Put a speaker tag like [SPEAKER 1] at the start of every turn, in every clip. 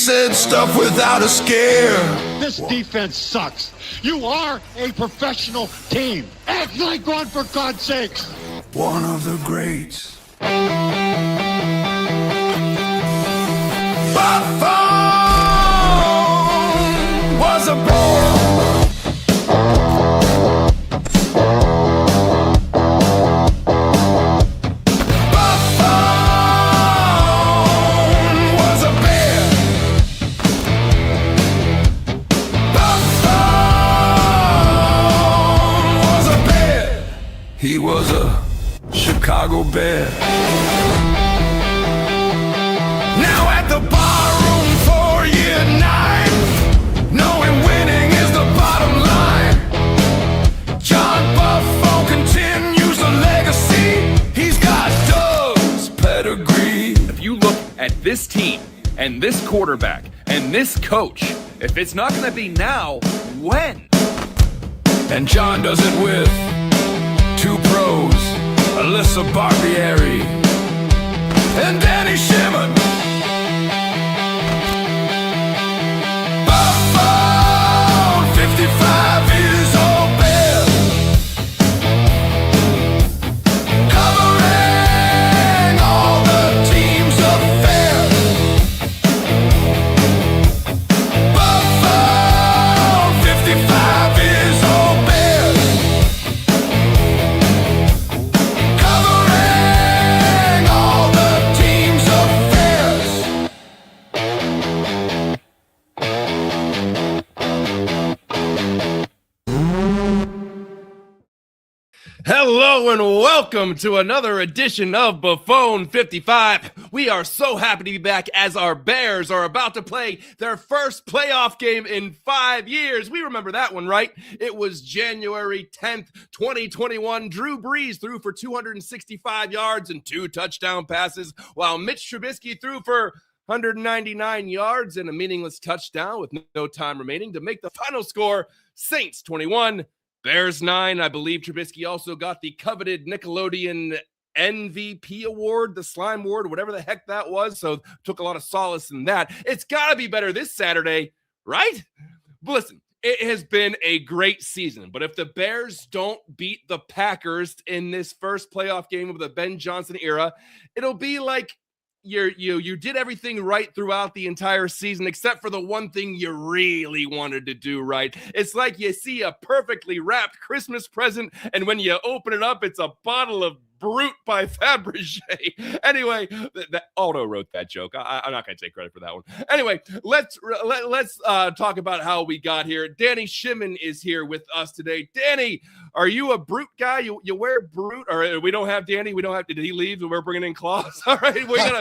[SPEAKER 1] said stuff without a scare.
[SPEAKER 2] This defense sucks. You are a professional team. Act like one, for God's sakes.
[SPEAKER 1] One of the greats. Buffone was a bear. He was a Chicago Bear. Now at the barroom for year 9, knowing winning is the bottom line. John Buffone continues the legacy. He's got Doug's pedigree.
[SPEAKER 3] If you look at this team and this quarterback and this coach, if it's not going to be now, when?
[SPEAKER 1] And John does it with 2 pros, Alyssa Barbieri and Danny Shimon. Buffone, 55 years old Bear, covering all the team's affairs. Buffone, 55 years old Bear, covering all the team's affairs.
[SPEAKER 3] Hello and welcome to another edition of Buffone 55. We are so happy to be back as our Bears are about to play their first playoff game in 5 years. We remember that one, right? It was January 10th, 2021. Drew Brees threw for 265 yards and 2 touchdown passes, while Mitch Trubisky threw for 199 yards and a meaningless touchdown with no time remaining to make the final score Saints 21, Bears 9. I believe Trubisky also got the coveted Nickelodeon MVP award, the Slime Award, whatever the heck that was. So took a lot of solace in that. It's got to be better this Saturday, right? But listen, it has been a great season. But if the Bears don't beat the Packers in this first playoff game of the Ben Johnson era, it'll be like you did everything right throughout the entire season, except for the one thing you really wanted to do right. It's like you see a perfectly wrapped Christmas present, and when you open it up, it's a bottle of Brute by Fabergé. Anyway, Aldo wrote that joke. I'm not going to take credit for that one. Anyway, let's talk about how we got here. Danny Shimon is here with us today. Danny, are you a Brute guy? You wear Brute? Or we don't have Danny. We don't have. Did he leave? We're bringing in Claus. All right, we're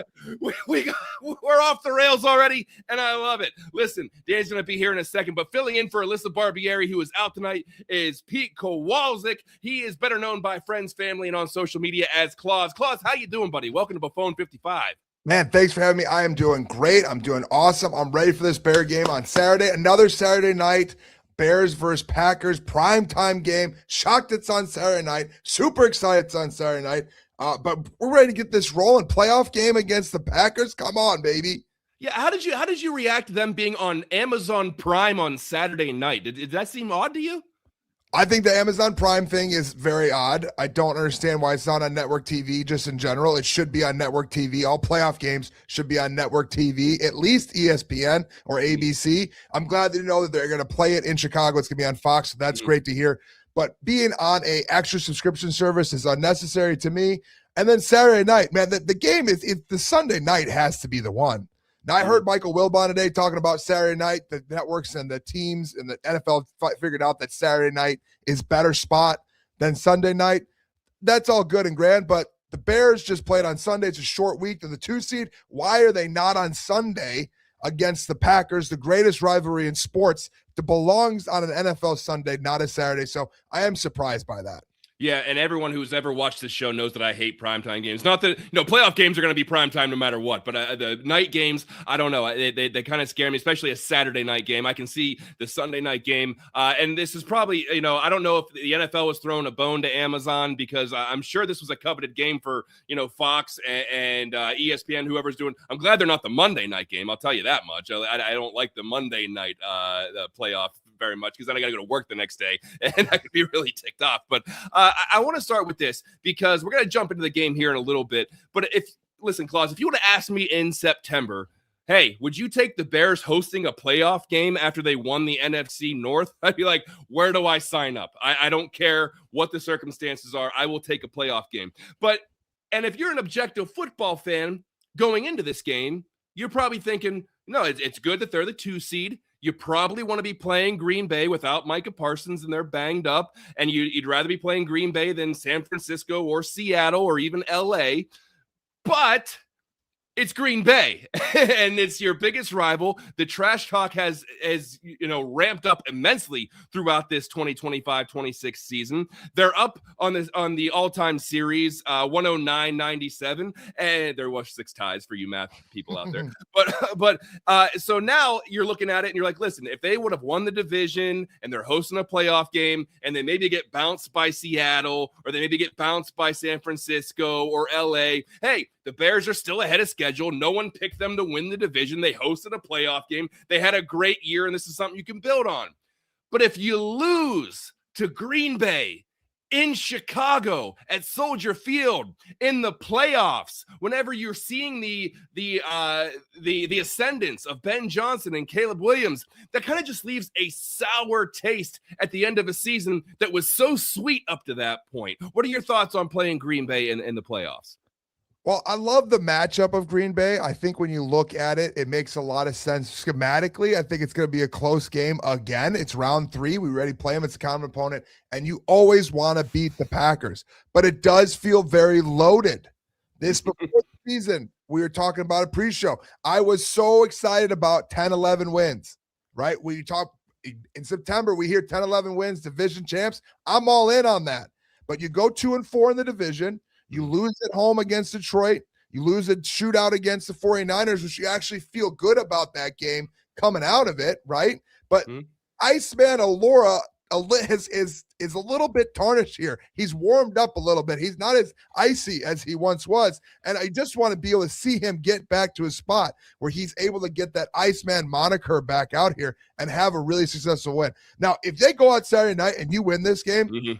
[SPEAKER 3] off the rails already, and I love it. Listen, Danny's going to be here in a second, but filling in for Alyssa Barbieri, who is out tonight, is Pete Kowalczyk. He is better known by friends, family, and on social media as Claus. Claus, how you doing, buddy? Welcome to Buffone 55.
[SPEAKER 4] Man, thanks for having me. I am doing great. I'm doing awesome. I'm ready for this Bear game on Saturday. Another Saturday night, Bears versus Packers, primetime game. Shocked it's on Saturday night. Super excited it's on Saturday night. But we're ready to get this rolling. Playoff game against the Packers. Come on, baby.
[SPEAKER 3] Yeah, how did you react to them being on Amazon Prime on Saturday night? Did that seem odd to you?
[SPEAKER 4] I think the Amazon Prime thing is very odd. I don't understand why it's not on network TV just in general. It should be on network TV. All playoff games should be on network TV, at least ESPN or ABC. I'm glad to know that they're going to play it in Chicago. It's going to be on Fox, so that's great to hear. But being on a extra subscription service is unnecessary to me. And then Saturday night, man, the game is the Sunday night has to be the one. Now, I heard Michael Wilbon today talking about Saturday night. The networks and the teams and the NFL figured out that Saturday night is better spot than Sunday night. That's all good and grand, but the Bears just played on Sunday. It's a short week. They're the 2 seed. Why are they not on Sunday against the Packers, the greatest rivalry in sports? It belongs on an NFL Sunday, not a Saturday. So I am surprised by that.
[SPEAKER 3] Yeah, and everyone who's ever watched this show knows that I hate primetime games. Not that, playoff games are going to be primetime no matter what, but the night games, I don't know. They kind of scare me, especially a Saturday night game. I can see the Sunday night game. And this is probably, I don't know if the NFL was throwing a bone to Amazon, because I'm sure this was a coveted game for, Fox and ESPN, whoever's doing. I'm glad they're not the Monday night game. I'll tell you that much. I don't like the Monday night the playoff very much, because then I got to go to work the next day and I could be really ticked off. But I want to start with this, because we're going to jump into the game here in a little bit. But listen, Claus, if you would have asked me in September, hey, would you take the Bears hosting a playoff game after they won the NFC North? I'd be like, where do I sign up? I don't care what the circumstances are. I will take a playoff game. And if you're an objective football fan going into this game, you're probably thinking, no, it's good that they're the 2 seed. You probably want to be playing Green Bay without Micah Parsons, and they're banged up, and you'd rather be playing Green Bay than San Francisco or Seattle or even LA. But it's Green Bay, and it's your biggest rival. The trash talk has ramped up immensely throughout this 2025-26 season. They're up on the all-time series, 109-97, and there was 6 ties for you math people out there. But so now you're looking at it and you're like, listen, if they would have won the division and they're hosting a playoff game, and they maybe get bounced by Seattle, or they maybe get bounced by San Francisco or LA, hey, the Bears are still ahead of schedule. No one picked them to win the division. They hosted a playoff game. They had a great year, and this is something you can build on. But if you lose to Green Bay in Chicago at Soldier Field in the playoffs, whenever you're seeing the ascendance of Ben Johnson and Caleb Williams, that kind of just leaves a sour taste at the end of a season that was so sweet up to that point. What are your thoughts on playing Green Bay in the playoffs?
[SPEAKER 4] Well, I love the matchup of Green Bay. I think when you look at it, it makes a lot of sense schematically. I think it's going to be a close game again. It's round 3. We already play them. It's a common opponent, and you always want to beat the Packers. But it does feel very loaded. This before the season, we were talking about a pre-show. I was so excited about 10-11 wins, right? We talk in September, we hear 10-11 wins, division champs. I'm all in on that. But you go 2-4 in the division. You lose at home against Detroit. You lose a shootout against the 49ers, which you actually feel good about that game coming out of it, right? But Iceman Alora is a little bit tarnished here. He's warmed up a little bit. He's not as icy as he once was. And I just want to be able to see him get back to his spot where he's able to get that Iceman moniker back out here and have a really successful win. Now, if they go out Saturday night and you win this game,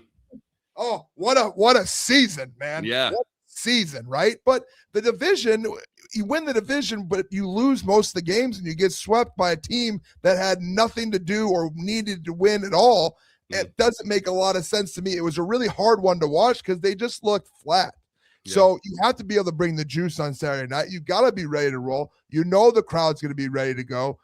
[SPEAKER 4] oh, what a season, man.
[SPEAKER 3] Yeah.
[SPEAKER 4] What a season, right? But the division, you win the division, but you lose most of the games and you get swept by a team that had nothing to do or needed to win at all. It doesn't make a lot of sense to me. It was a really hard one to watch because they just looked flat. Yeah. So you have to be able to bring the juice on Saturday night. You got to be ready to roll. You know the crowd's going to be ready to go.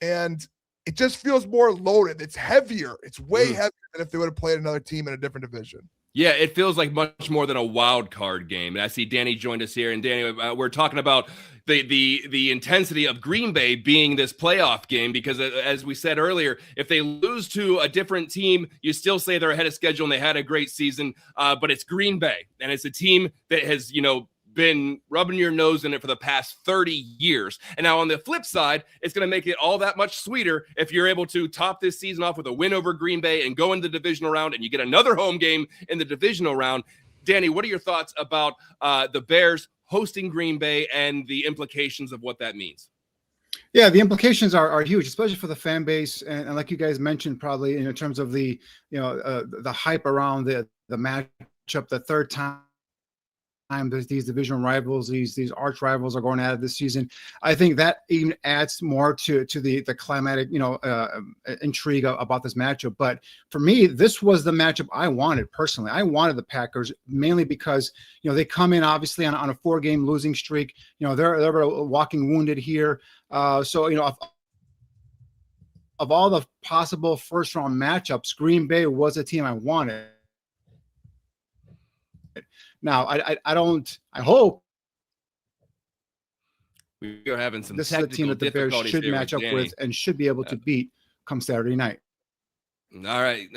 [SPEAKER 4] And it just feels more loaded. It's heavier. It's way heavier than if they would have played another team in a different division.
[SPEAKER 3] Yeah, it feels like much more than a wild card game. And I see Danny joined us here, and Danny, we're talking about the intensity of Green Bay being this playoff game, because as we said earlier, if they lose to a different team, you still say they're ahead of schedule and they had a great season. But it's Green Bay, and it's a team that has, been rubbing your nose in it for the past 30 years. And now on the flip side, it's going to make it all that much sweeter if you're able to top this season off with a win over Green Bay and go into the divisional round, and you get another home game in the divisional round. Danny, what are your thoughts about the Bears hosting Green Bay and the implications of what that means?
[SPEAKER 5] Yeah, the implications are huge, especially for the fan base. And like you guys mentioned, probably in terms of the hype around the matchup, the third time these division rivals, these arch rivals are going at it this season. I think that even adds more to the climatic, intrigue about this matchup. But for me, this was the matchup I wanted personally. I wanted the Packers mainly because, they come in obviously on a 4-game losing streak. They're walking wounded here. So of all the possible first round matchups, Green Bay was a team I wanted. Now, I hope
[SPEAKER 3] we are having some
[SPEAKER 5] this is a team that the Bears should match up with and should be able to beat come Saturday night.
[SPEAKER 3] All right.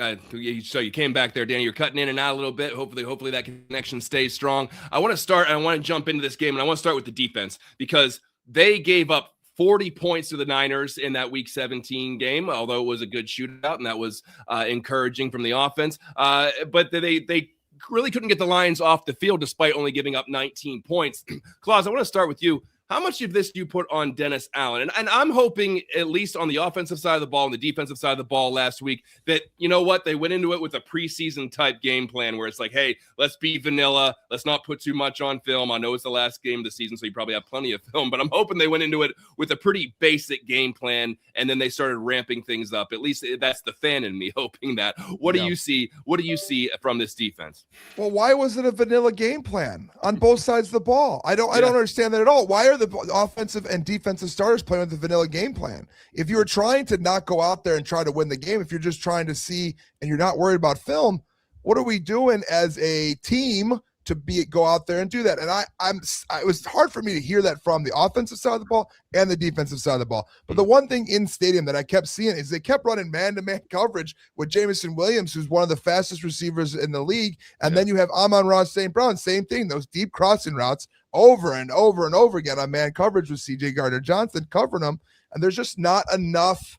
[SPEAKER 3] So you came back there, Danny. You're cutting in and out a little bit. Hopefully that connection stays strong. I want to jump into this game, and I want to start with the defense because they gave up 40 points to the Niners in that Week 17 game, although it was a good shootout, and that was encouraging from the offense. But they really couldn't get the Lions off the field despite only giving up 19 points. Claus, I want to start with you. How much of this do you put on Dennis Allen? And I'm hoping, at least on the offensive side of the ball and the defensive side of the ball last week, that, you know what, they went into it with a preseason type game plan where it's like, hey, let's be vanilla. Let's not put too much on film. I know it's the last game of the season, so you probably have plenty of film, but I'm hoping they went into it with a pretty basic game plan, and then they started ramping things up. At least that's the fan in me hoping that. What do you see? What do you see from this defense?
[SPEAKER 4] Well, why was it a vanilla game plan on both sides of the ball? I don't understand that at all. Why are the offensive and defensive starters playing with the vanilla game plan? If you were trying to not go out there and try to win the game, if you're just trying to see and you're not worried about film, what are we doing as a team to go out there and do that? And it was hard for me to hear that from the offensive side of the ball and the defensive side of the ball. But the one thing in stadium that I kept seeing is they kept running man-to-man coverage with Jameson Williams, who's one of the fastest receivers in the league. And then you have Amon-Ra St. Brown, same thing, those deep crossing routes over and over and over again on man coverage with C.J. Gardner-Johnson covering them. And there's just not enough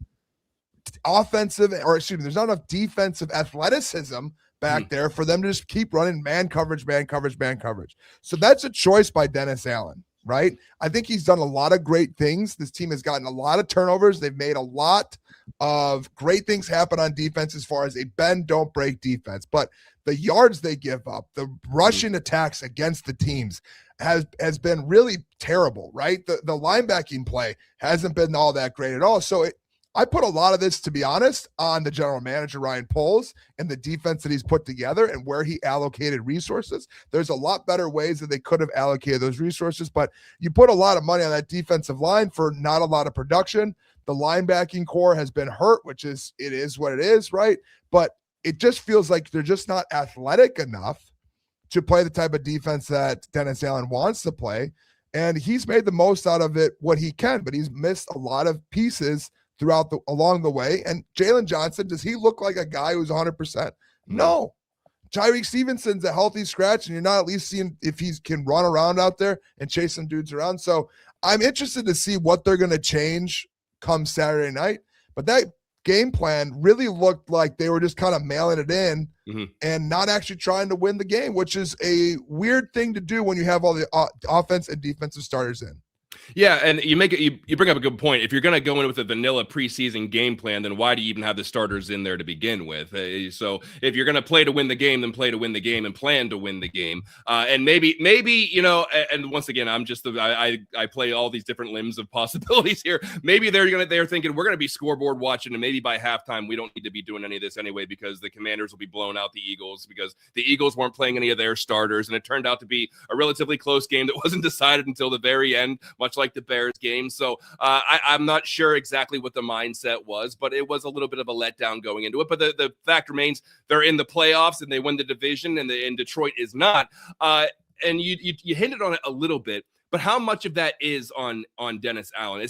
[SPEAKER 4] there's not enough defensive athleticism back there for them to just keep running man coverage. So that's a choice by Dennis Allen, right? I think he's done a lot of great things. This team has gotten a lot of turnovers. They've made a lot of great things happen on defense as far as a bend, don't break defense. But the yards they give up, the rushing attacks against the teams has been really terrible, right? The linebacking play hasn't been all that great at all. So I put a lot of this, to be honest, on the general manager, Ryan Poles, and the defense that he's put together and where he allocated resources. There's a lot better ways that they could have allocated those resources, but you put a lot of money on that defensive line for not a lot of production. The linebacking core has been hurt, it is what it is, right? But it just feels like they're just not athletic enough to play the type of defense that Dennis Allen wants to play. And he's made the most out of it, what he can, but he's missed a lot of pieces along the way. And Jalen Johnson, does he look like a guy who's 100%? No. Tyreek Stevenson's a healthy scratch, and you're not at least seeing if he can run around out there and chase some dudes around. So I'm interested to see what they're going to change come Saturday night. But that game plan really looked like they were just kind of mailing it in and not actually trying to win the game, which is a weird thing to do when you have all the offense and defensive starters in.
[SPEAKER 3] Yeah, and you bring up a good point. If you're going to go in with a vanilla preseason game plan, then why do you even have the starters in there to begin with? So if you're going to play to win the game, then play to win the game and plan to win the game. And maybe and once again, I play all these different limbs of possibilities here. Maybe they're thinking we're going to be scoreboard watching, and maybe by halftime we don't need to be doing any of this anyway because the Commanders will be blowing out the Eagles because the Eagles weren't playing any of their starters, and it turned out to be a relatively close game that wasn't decided until the very end, much like the Bears game. So I'm not sure exactly what the mindset was, but it was a little bit of a letdown going into it. But the fact remains they're in the playoffs and they win the division, and Detroit is not. And you hinted on it a little bit, but how much of that is on Dennis Allen?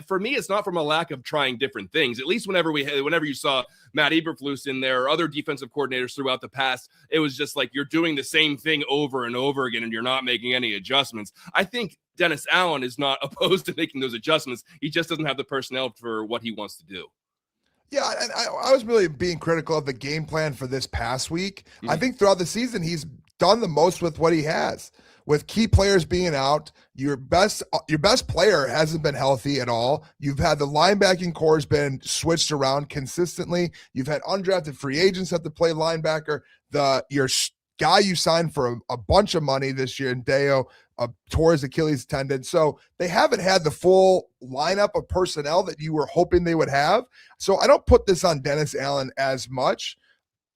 [SPEAKER 3] For me, it's not from a lack of trying different things. At least whenever you saw Matt Eberflus in there or other defensive coordinators throughout the past, it was just like you're doing the same thing over and over again, and you're not making any adjustments. I think Dennis Allen is not opposed to making those adjustments. He just doesn't have the personnel for what he wants to do.
[SPEAKER 4] Yeah, and I was really being critical of the game plan for this past week. I think throughout the season, he's done the most with what he has. With key players being out, your best player hasn't been healthy at all. You've had the linebacking core has been switched around consistently. You've had undrafted free agents have to play linebacker. Your guy you signed for a bunch of money this year, Ndeo, tore his Achilles tendon. So they haven't had the full lineup of personnel that you were hoping they would have. So I don't put this on Dennis Allen as much.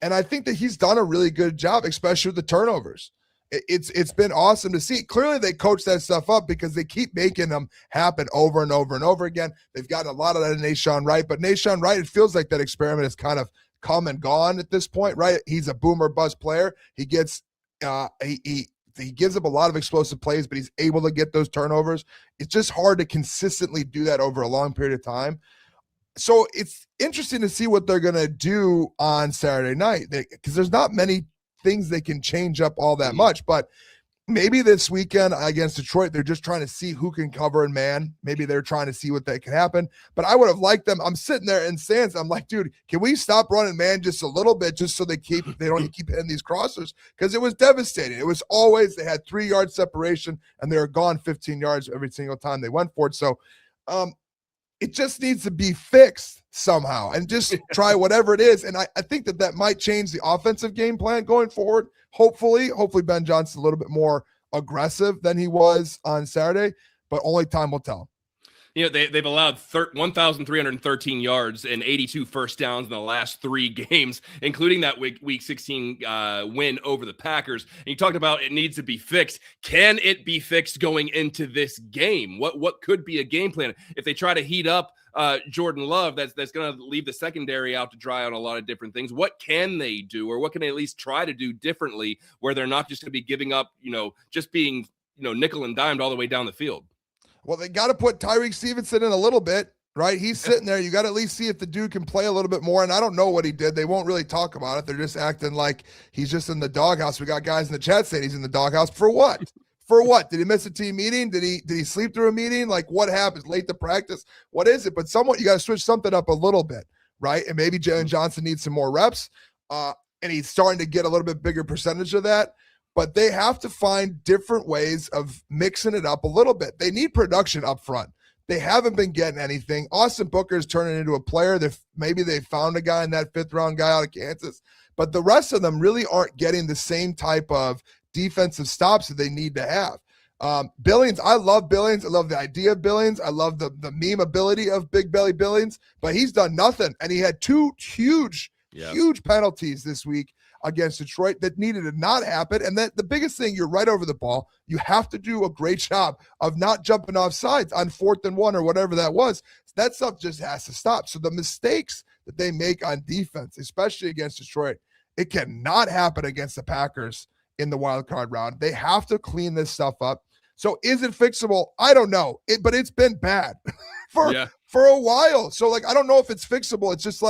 [SPEAKER 4] And I think that he's done a really good job, especially with the turnovers. It's been awesome to see. Clearly they coach that stuff up because they keep making them happen over and over and over again. They've gotten a lot of that in Nahshon Wright, but Nahshon Wright, it feels like that experiment has kind of come and gone at this point, right? He's a boomer bust player. He gets he gives up a lot of explosive plays, but he's able to get those turnovers. It's just hard to consistently do that over a long period of time. So it's interesting to see what they're going to do on Saturday night, because there's not many things they can change up all that much. But maybe this weekend against Detroit, they're just trying to see who can cover in man. Maybe they're trying to see what that can happen. But I would have liked them. I'm sitting there in stands. I'm like, dude, can we stop running man just a little bit, just so they don't keep hitting these crossers? Because it was devastating. It was always, they had 3 yard separation and they were gone 15 yards every single time they went for it. So it just needs to be fixed somehow, and just try whatever it is. And I think that might change the offensive game plan going forward. Hopefully Ben Johnson's a little bit more aggressive than he was on Saturday, but only time will tell.
[SPEAKER 3] You know, they've allowed 1,313 yards and 82 first downs in the last 3 games, including that week 16 win over the Packers. And you talked about it needs to be fixed. Can it be fixed going into this game? What could be a game plan if they try to heat up Jordan Love? That's going to leave the secondary out to dry on a lot of different things. What can they do, or what can they at least try to do differently, where they're not just going to be giving up, just being, nickel and dimed all the way down the field?
[SPEAKER 4] Well, they got to put Tyreek Stevenson in a little bit, right? He's sitting there. You got to at least see if the dude can play a little bit more. And I don't know what he did. They won't really talk about it. They're just acting like he's just in the doghouse. We got guys in the chat saying he's in the doghouse for what? For what? Did he miss a team meeting? Did he sleep through a meeting? Like, what happens? Late to practice? What is it? But you got to switch something up a little bit, right? And maybe Jalen Johnson needs some more reps. And he's starting to get a little bit bigger percentage of that. But they have to find different ways of mixing it up a little bit. They need production up front. They haven't been getting anything. Austin Booker is turning into a player. Maybe they found a guy in that 5th round guy out of Kansas. But the rest of them really aren't getting the same type of defensive stops that they need to have. Billings, I love Billings. I love the idea of Billings. I love the meme ability of Big Belly Billings. But he's done nothing. And he had 2 huge penalties this week against Detroit that needed to not happen. And that the biggest thing, you're right over the ball. You have to do a great job of not jumping off sides on 4th and 1 or whatever that was. That stuff just has to stop. So the mistakes that they make on defense, especially against Detroit, it cannot happen against the Packers in the wild card round. They have to clean this stuff up. So is it fixable? I don't know. But it's been bad for a while. So I don't know if it's fixable. It's just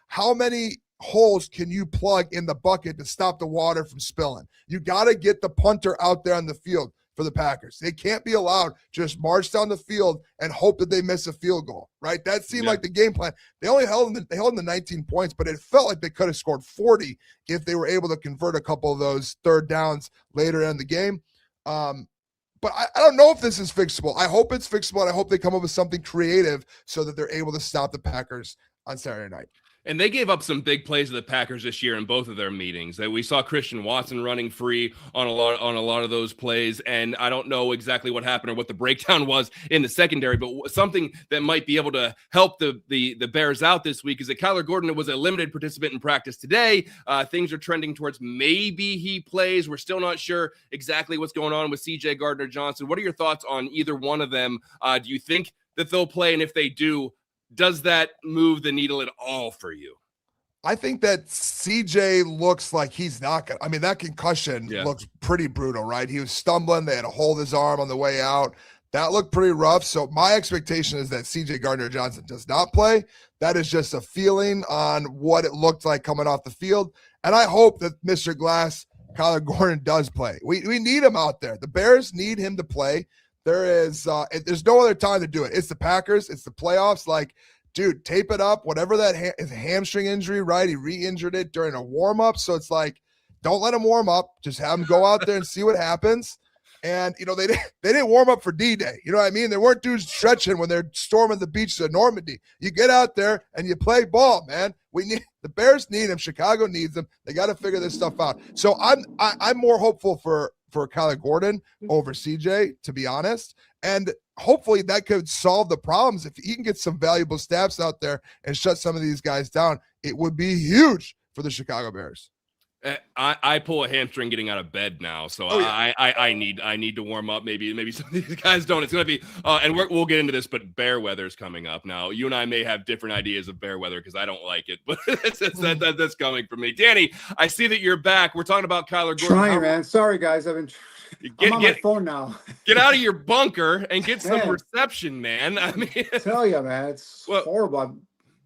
[SPEAKER 4] how many holes can you plug in the bucket to stop the water from spilling? You got to get the punter out there on the field for the Packers. They can't be allowed to just march down the field and hope that they miss a field goal, right? That seemed like the game plan. They only held them to 19 points, but it felt like they could have scored 40 if they were able to convert a couple of those 3rd downs later in the game. But I don't know if this is fixable. I hope it's fixable, and I hope they come up with something creative so that they're able to stop the Packers on Saturday night.
[SPEAKER 3] And they gave up some big plays to the Packers this year in both of their meetings. That we saw Christian Watson running free on a lot of those plays, and I don't know exactly what happened or what the breakdown was in the secondary, but something that might be able to help the Bears out this week is that Kyler Gordon was a limited participant in practice today. Things are trending towards maybe he plays. We're still not sure exactly what's going on with C.J. Gardner-Johnson. What are your thoughts on either one of them? Do you think that they'll play, and if they do, does that move the needle at all for you?
[SPEAKER 4] I think that CJ looks like he's not going to. I mean, that concussion looks pretty brutal, right? He was stumbling. They had to hold his arm on the way out. That looked pretty rough. So my expectation is that CJ Gardner-Johnson does not play. That is just a feeling on what it looked like coming off the field. And I hope that Mr. Glass, Kyler Gordon, does play. We need him out there. The Bears need him to play. There's no other time to do it. It's the Packers. It's the playoffs. Dude, tape it up. Whatever that is a hamstring injury, right? He re-injured it during a warm-up. So it's don't let him warm up. Just have him go out there and see what happens. And, they didn't warm up for D-Day. You know what I mean? There weren't dudes stretching when they're storming the beaches of Normandy. You get out there and you play ball, man. The Bears need him. Chicago needs him. They got to figure this stuff out. So I'm more hopeful for Kyler Gordon over CJ, to be honest. And hopefully that could solve the problems. If he can get some valuable snaps out there and shut some of these guys down, it would be huge for the Chicago Bears.
[SPEAKER 3] I pull a hamstring getting out of bed now, so I need to warm up. Maybe some of these guys don't. It's going to be and we'll get into this, but bear weather's coming up now. You and I may have different ideas of bear weather because I don't like it, but that's coming from me. Danny, I see that you're back. We're talking about Kyler Gordon.
[SPEAKER 5] Trying, man. Sorry, guys. I'm on my phone now.
[SPEAKER 3] Get out of your bunker and get some reception, man. I mean,
[SPEAKER 5] I tell you, man, it's horrible.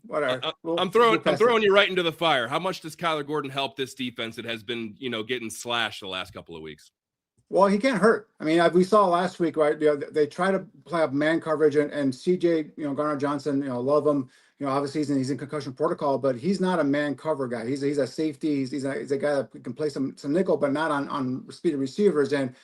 [SPEAKER 5] whatever.
[SPEAKER 3] I'm throwing you right into the fire. How much does Kyler Gordon help this defense that has been, getting slashed the last couple of weeks?
[SPEAKER 5] Well, he can't hurt. I mean, we saw last week, right? They try to play up man coverage, and CJ, Garner Johnson, love him. Obviously he's in concussion protocol, but he's not a man cover guy. He's a safety. He's a guy that can play some nickel, but not on speed of receivers. And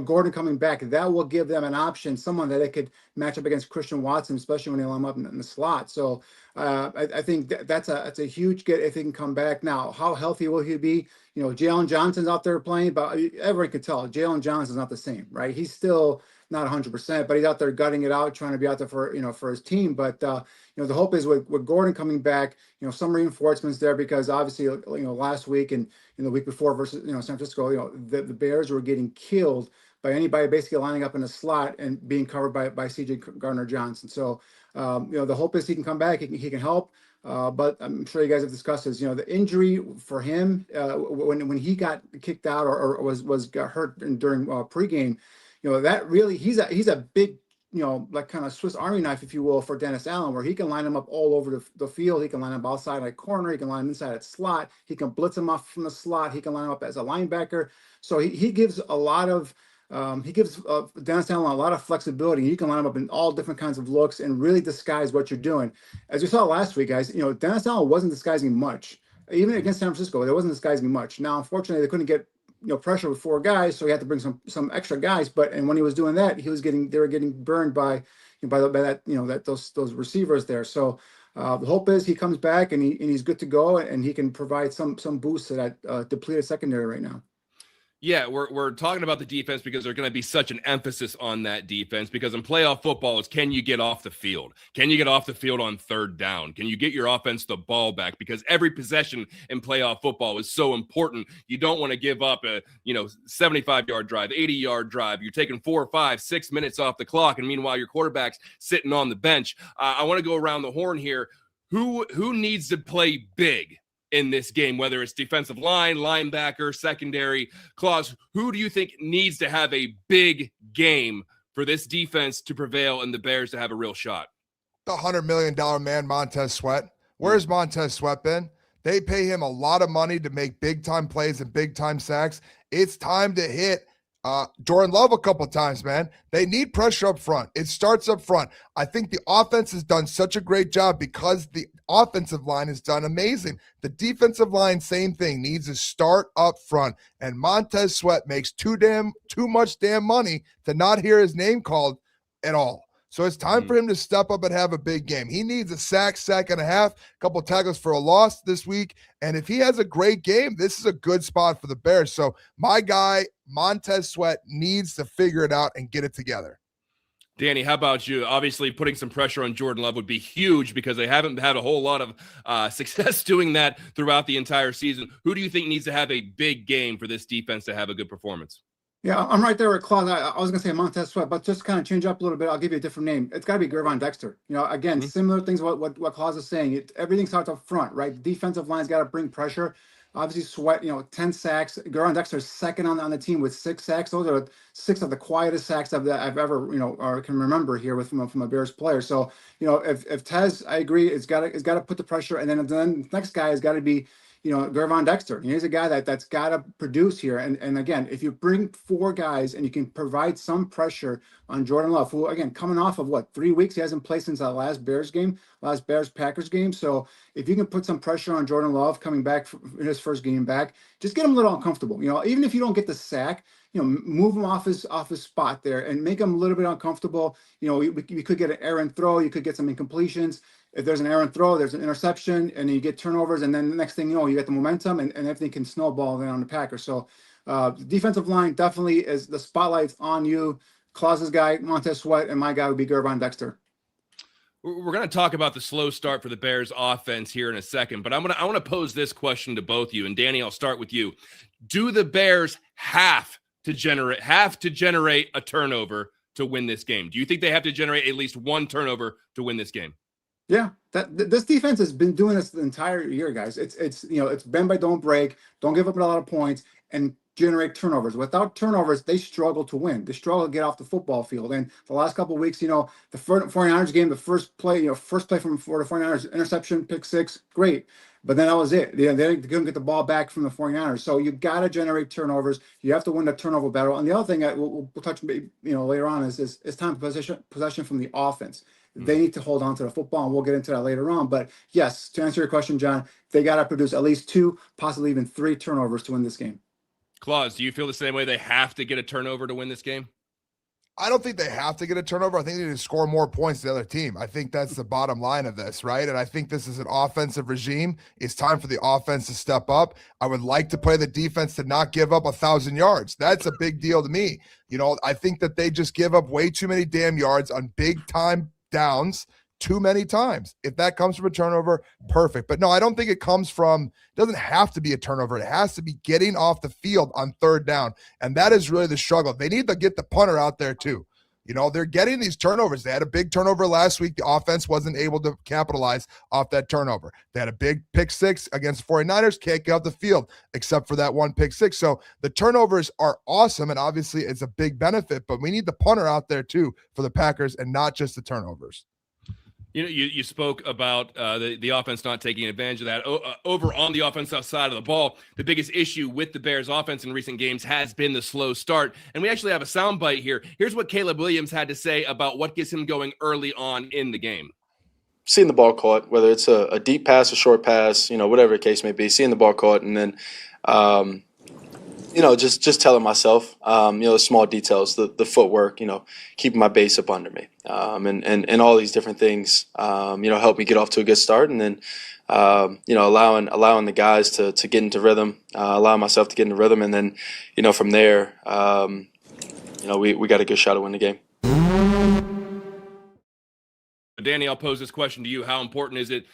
[SPEAKER 5] Gordon coming back, that will give them an option, someone that they could match up against Christian Watson, especially when they line him up in the slot. So I think that's a huge get if he can come back. Now, how healthy will he be? Jalen Johnson's out there playing, but everyone could tell Jalen Johnson's not the same, right? He's still not 100%, but he's out there gutting it out, trying to be out there for his team. But the hope is with Gordon coming back, some reinforcements there, because obviously last week and the week before versus San Francisco, the Bears were getting killed by anybody basically lining up in a slot and being covered by CJ Gardner Johnson. So the hope is he can come back, he can help. But I'm sure you guys have discussed this. The injury for him when he got kicked out or got hurt during pregame, that really he's a big like kind of Swiss Army knife, if you will, for Dennis Allen, where he can line him up all over the field. He can line him outside at corner. He can line him inside at slot. He can blitz him off from the slot. He can line him up as a linebacker. So he gives a lot of Dennis Allen a lot of flexibility. You can line him up in all different kinds of looks and really disguise what you're doing. As we saw last week, guys, Dennis Allen wasn't disguising much. Even against San Francisco, there wasn't disguising much. Now, unfortunately, they couldn't get pressure with 4 guys, so he had to bring some extra guys. And when he was doing that, they were getting burned by that those receivers there. So the hope is he comes back and he's good to go, and he can provide some boost to that depleted secondary right now.
[SPEAKER 3] Yeah, we're talking about the defense because there's going to be such an emphasis on that defense, because in playoff football, it's can you get off the field? Can you get off the field on third down? Can you get your offense the ball back? Because every possession in playoff football is so important. You don't want to give up a 75-yard drive, 80-yard drive. You're taking 4, 5, 6 minutes off the clock, and meanwhile your quarterback's sitting on the bench. I want to go around the horn here. Who needs to play big in this game, whether it's defensive line, linebacker, secondary? Claus, who do you think needs to have a big game for this defense to prevail and the Bears to have a real shot?
[SPEAKER 4] The $100 million man, Montez Sweat. Where's Montez Sweat been? They pay him a lot of money to make big-time plays and big-time sacks. It's time to hit Jordan Love a couple times, man. They need pressure up front. It starts up front. I think the offense has done such a great job because the offensive line has done amazing. The defensive line, same thing, needs to start up front. And Montez Sweat makes too much damn money to not hear his name called at all. So it's time for him to step up and have a big game. He needs a sack and a half, a couple tackles for a loss this week. And if he has a great game, this is a good spot for the Bears. So my guy, Montez Sweat, needs to figure it out and get it together.
[SPEAKER 3] Danny, how about you? Obviously, putting some pressure on Jordan Love would be huge because they haven't had a whole lot of success doing that throughout the entire season. Who do you think needs to have a big game for this defense to have a good performance?
[SPEAKER 5] Yeah, I'm right there with Claude. I was going to say Montez Sweat, but just kind of change up a little bit. I'll give you a different name. It's got to be Gervon Dexter. Again, similar things what Claude is saying. Everything starts up front, right? The defensive line's got to bring pressure. Obviously, Sweat, 10 sacks. Gervon Dexter's second on the team with 6 sacks. Those are 6 of the quietest sacks I've ever, or can remember here from a Bears player. So, if Tez, I agree, it's got to put the pressure, and then the next guy has got to be, Gervon Dexter. He's a guy that's got to produce here. And again, if you bring 4 guys and you can provide some pressure on Jordan Love, who, again, coming off of 3 weeks, he hasn't played since that last Bears-Packers game. So if you can put some pressure on Jordan Love coming back in his first game back, just get him a little uncomfortable. Even if you don't get the sack, move him off his spot there and make him a little bit uncomfortable. You could get an errant throw. You could get some incompletions. If there's an errant throw, there's an interception, and you get turnovers, and then the next thing you know, you get the momentum, and everything can snowball then on the Packers. So the defensive line definitely is the spotlight's on you. Claus's guy, Montez Sweat, and my guy would be Gervon Dexter.
[SPEAKER 3] We're going to talk about the slow start for the Bears offense here in a second, but I want to pose this question to both you. And Danny, I'll start with you. Do the Bears have to generate a turnover to win this game? Do you think they have to generate at least one turnover to win this game?
[SPEAKER 5] Yeah, this defense has been doing this the entire year, guys. It's bend but don't break, don't give up a lot of points, and generate turnovers. Without turnovers, they struggle to win. They struggle to get off the football field. And the last couple of weeks, the 49ers game, the first play from for the 49ers, interception, pick six, great. But then that was it. They couldn't get the ball back from the 49ers. So you got to generate turnovers. You have to win the turnover battle. And the other thing that we'll touch later on is time possession from the offense. They need to hold on to the football, and we'll get into that later on. But yes, to answer your question, John, they got to produce at least 2, possibly even 3 turnovers to win this game.
[SPEAKER 3] Claus, do you feel the same way? They have to get a turnover to win this game?
[SPEAKER 4] I don't think they have to get a turnover. I think they need to score more points than the other team. I think that's the bottom line of this, right? And I think this is an offensive regime. It's time for the offense to step up. I would like to play the defense to not give up 1,000 yards. That's a big deal to me. I think that they just give up way too many damn yards on big time downs too many times. If that comes from a turnover, perfect. But no, I don't think it doesn't have to be a turnover. It has to be getting off the field on third down. And that is really the struggle. They need to get the punter out there too. They're getting these turnovers. They had a big turnover last week. The offense wasn't able to capitalize off that turnover. They had a big pick six against 49ers, can't get off the field except for that one pick six. So the turnovers are awesome, and obviously it's a big benefit, but we need the punter out there too for the Packers and not just the turnovers.
[SPEAKER 3] You spoke about the offense not taking advantage of that. Over on the offensive side of the ball, the biggest issue with the Bears offense in recent games has been the slow start. And we actually have a soundbite here. Here's what Caleb Williams had to say about what gets him going early on in the game.
[SPEAKER 6] Seeing the ball caught, whether it's a deep pass, a short pass, whatever the case may be, seeing the ball caught, and then just telling myself, small details, the footwork, keeping my base up under me, and all these different things, help me get off to a good start, and then, allowing the guys to get into rhythm, allowing myself to get into rhythm, and then, from there, we got a good shot to win the game.
[SPEAKER 3] Danny, I'll pose this question to you. How important is it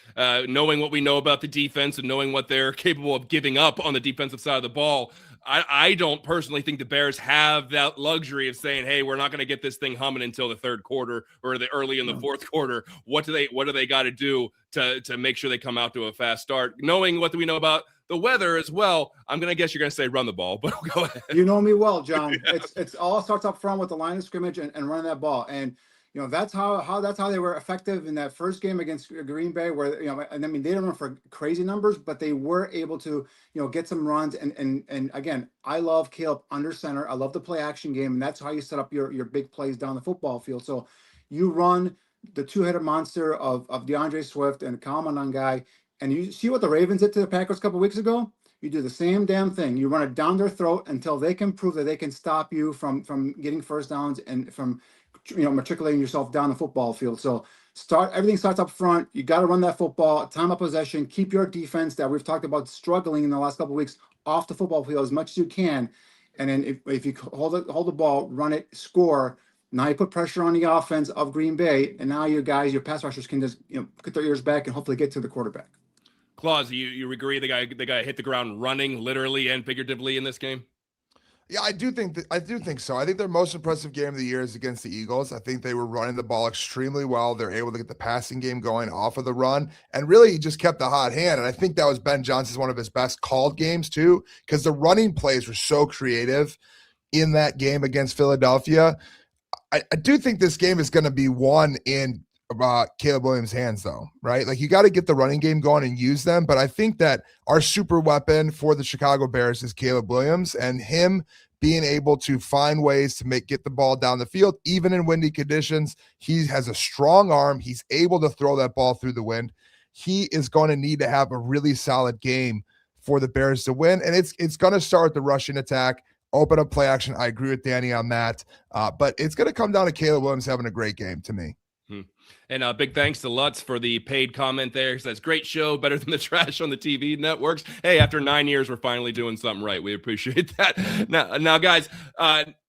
[SPEAKER 3] knowing what we know about the defense and knowing what they're capable of giving up on the defensive side of the ball? I don't personally think the Bears have that luxury of saying, hey, we're not going to get this thing humming until the third quarter or the early in the fourth quarter. What do they got to do to make sure they come out to a fast start? Knowing what we know about the weather as well, I'm going to guess you're going to say run the ball, but go ahead.
[SPEAKER 5] You know me well, John. Yeah. It's all starts up front with the line of scrimmage and running that ball. And that's how they were effective in that first game against Green Bay, where and I mean they didn't run for crazy numbers, but they were able to get some runs. And again, I love Caleb under center. I love the play action game, and that's how you set up your big plays down the football field. So you run the two-headed monster of DeAndre Swift and Kyle Monangai, and you see what the Ravens did to the Packers a couple weeks ago. You do the same damn thing. You run it down their throat until they can prove that they can stop you from getting first downs and from matriculating yourself down the football field. So everything starts up front. You got to run that football, time of possession, keep your defense that we've talked about struggling in the last couple of weeks off the football field as much as you can. And then if you hold the ball, run it, score. Now you put pressure on the offense of Green Bay, and now your pass rushers can just put their ears back and hopefully get to the quarterback.
[SPEAKER 3] Claus, you agree the guy hit the ground running literally and figuratively in this game?
[SPEAKER 4] Yeah, I do think so. I think their most impressive game of the year is against the Eagles. I think they were running the ball extremely well. They're able to get the passing game going off of the run, and really he just kept the hot hand. And I think that was Ben Johnson's one of his best called games too, because the running plays were so creative in that game against Philadelphia. I do think this game is going to be won in Caleb Williams' hands, though, right? Like you got to get the running game going and use them. But I think that our super weapon for the Chicago Bears is Caleb Williams, and him being able to find ways to get the ball down the field, even in windy conditions. He has a strong arm. He's able to throw that ball through the wind. He is going to need to have a really solid game for the Bears to win. And it's going to start the rushing attack, open up play action. I agree with Danny on that. But it's going to come down to Caleb Williams having a great game to me.
[SPEAKER 3] And big thanks to Lutz for the paid comment there. He says, great show, better than the trash on the TV networks. Hey, after 9 years, we're finally doing something right. We appreciate that. Now guys,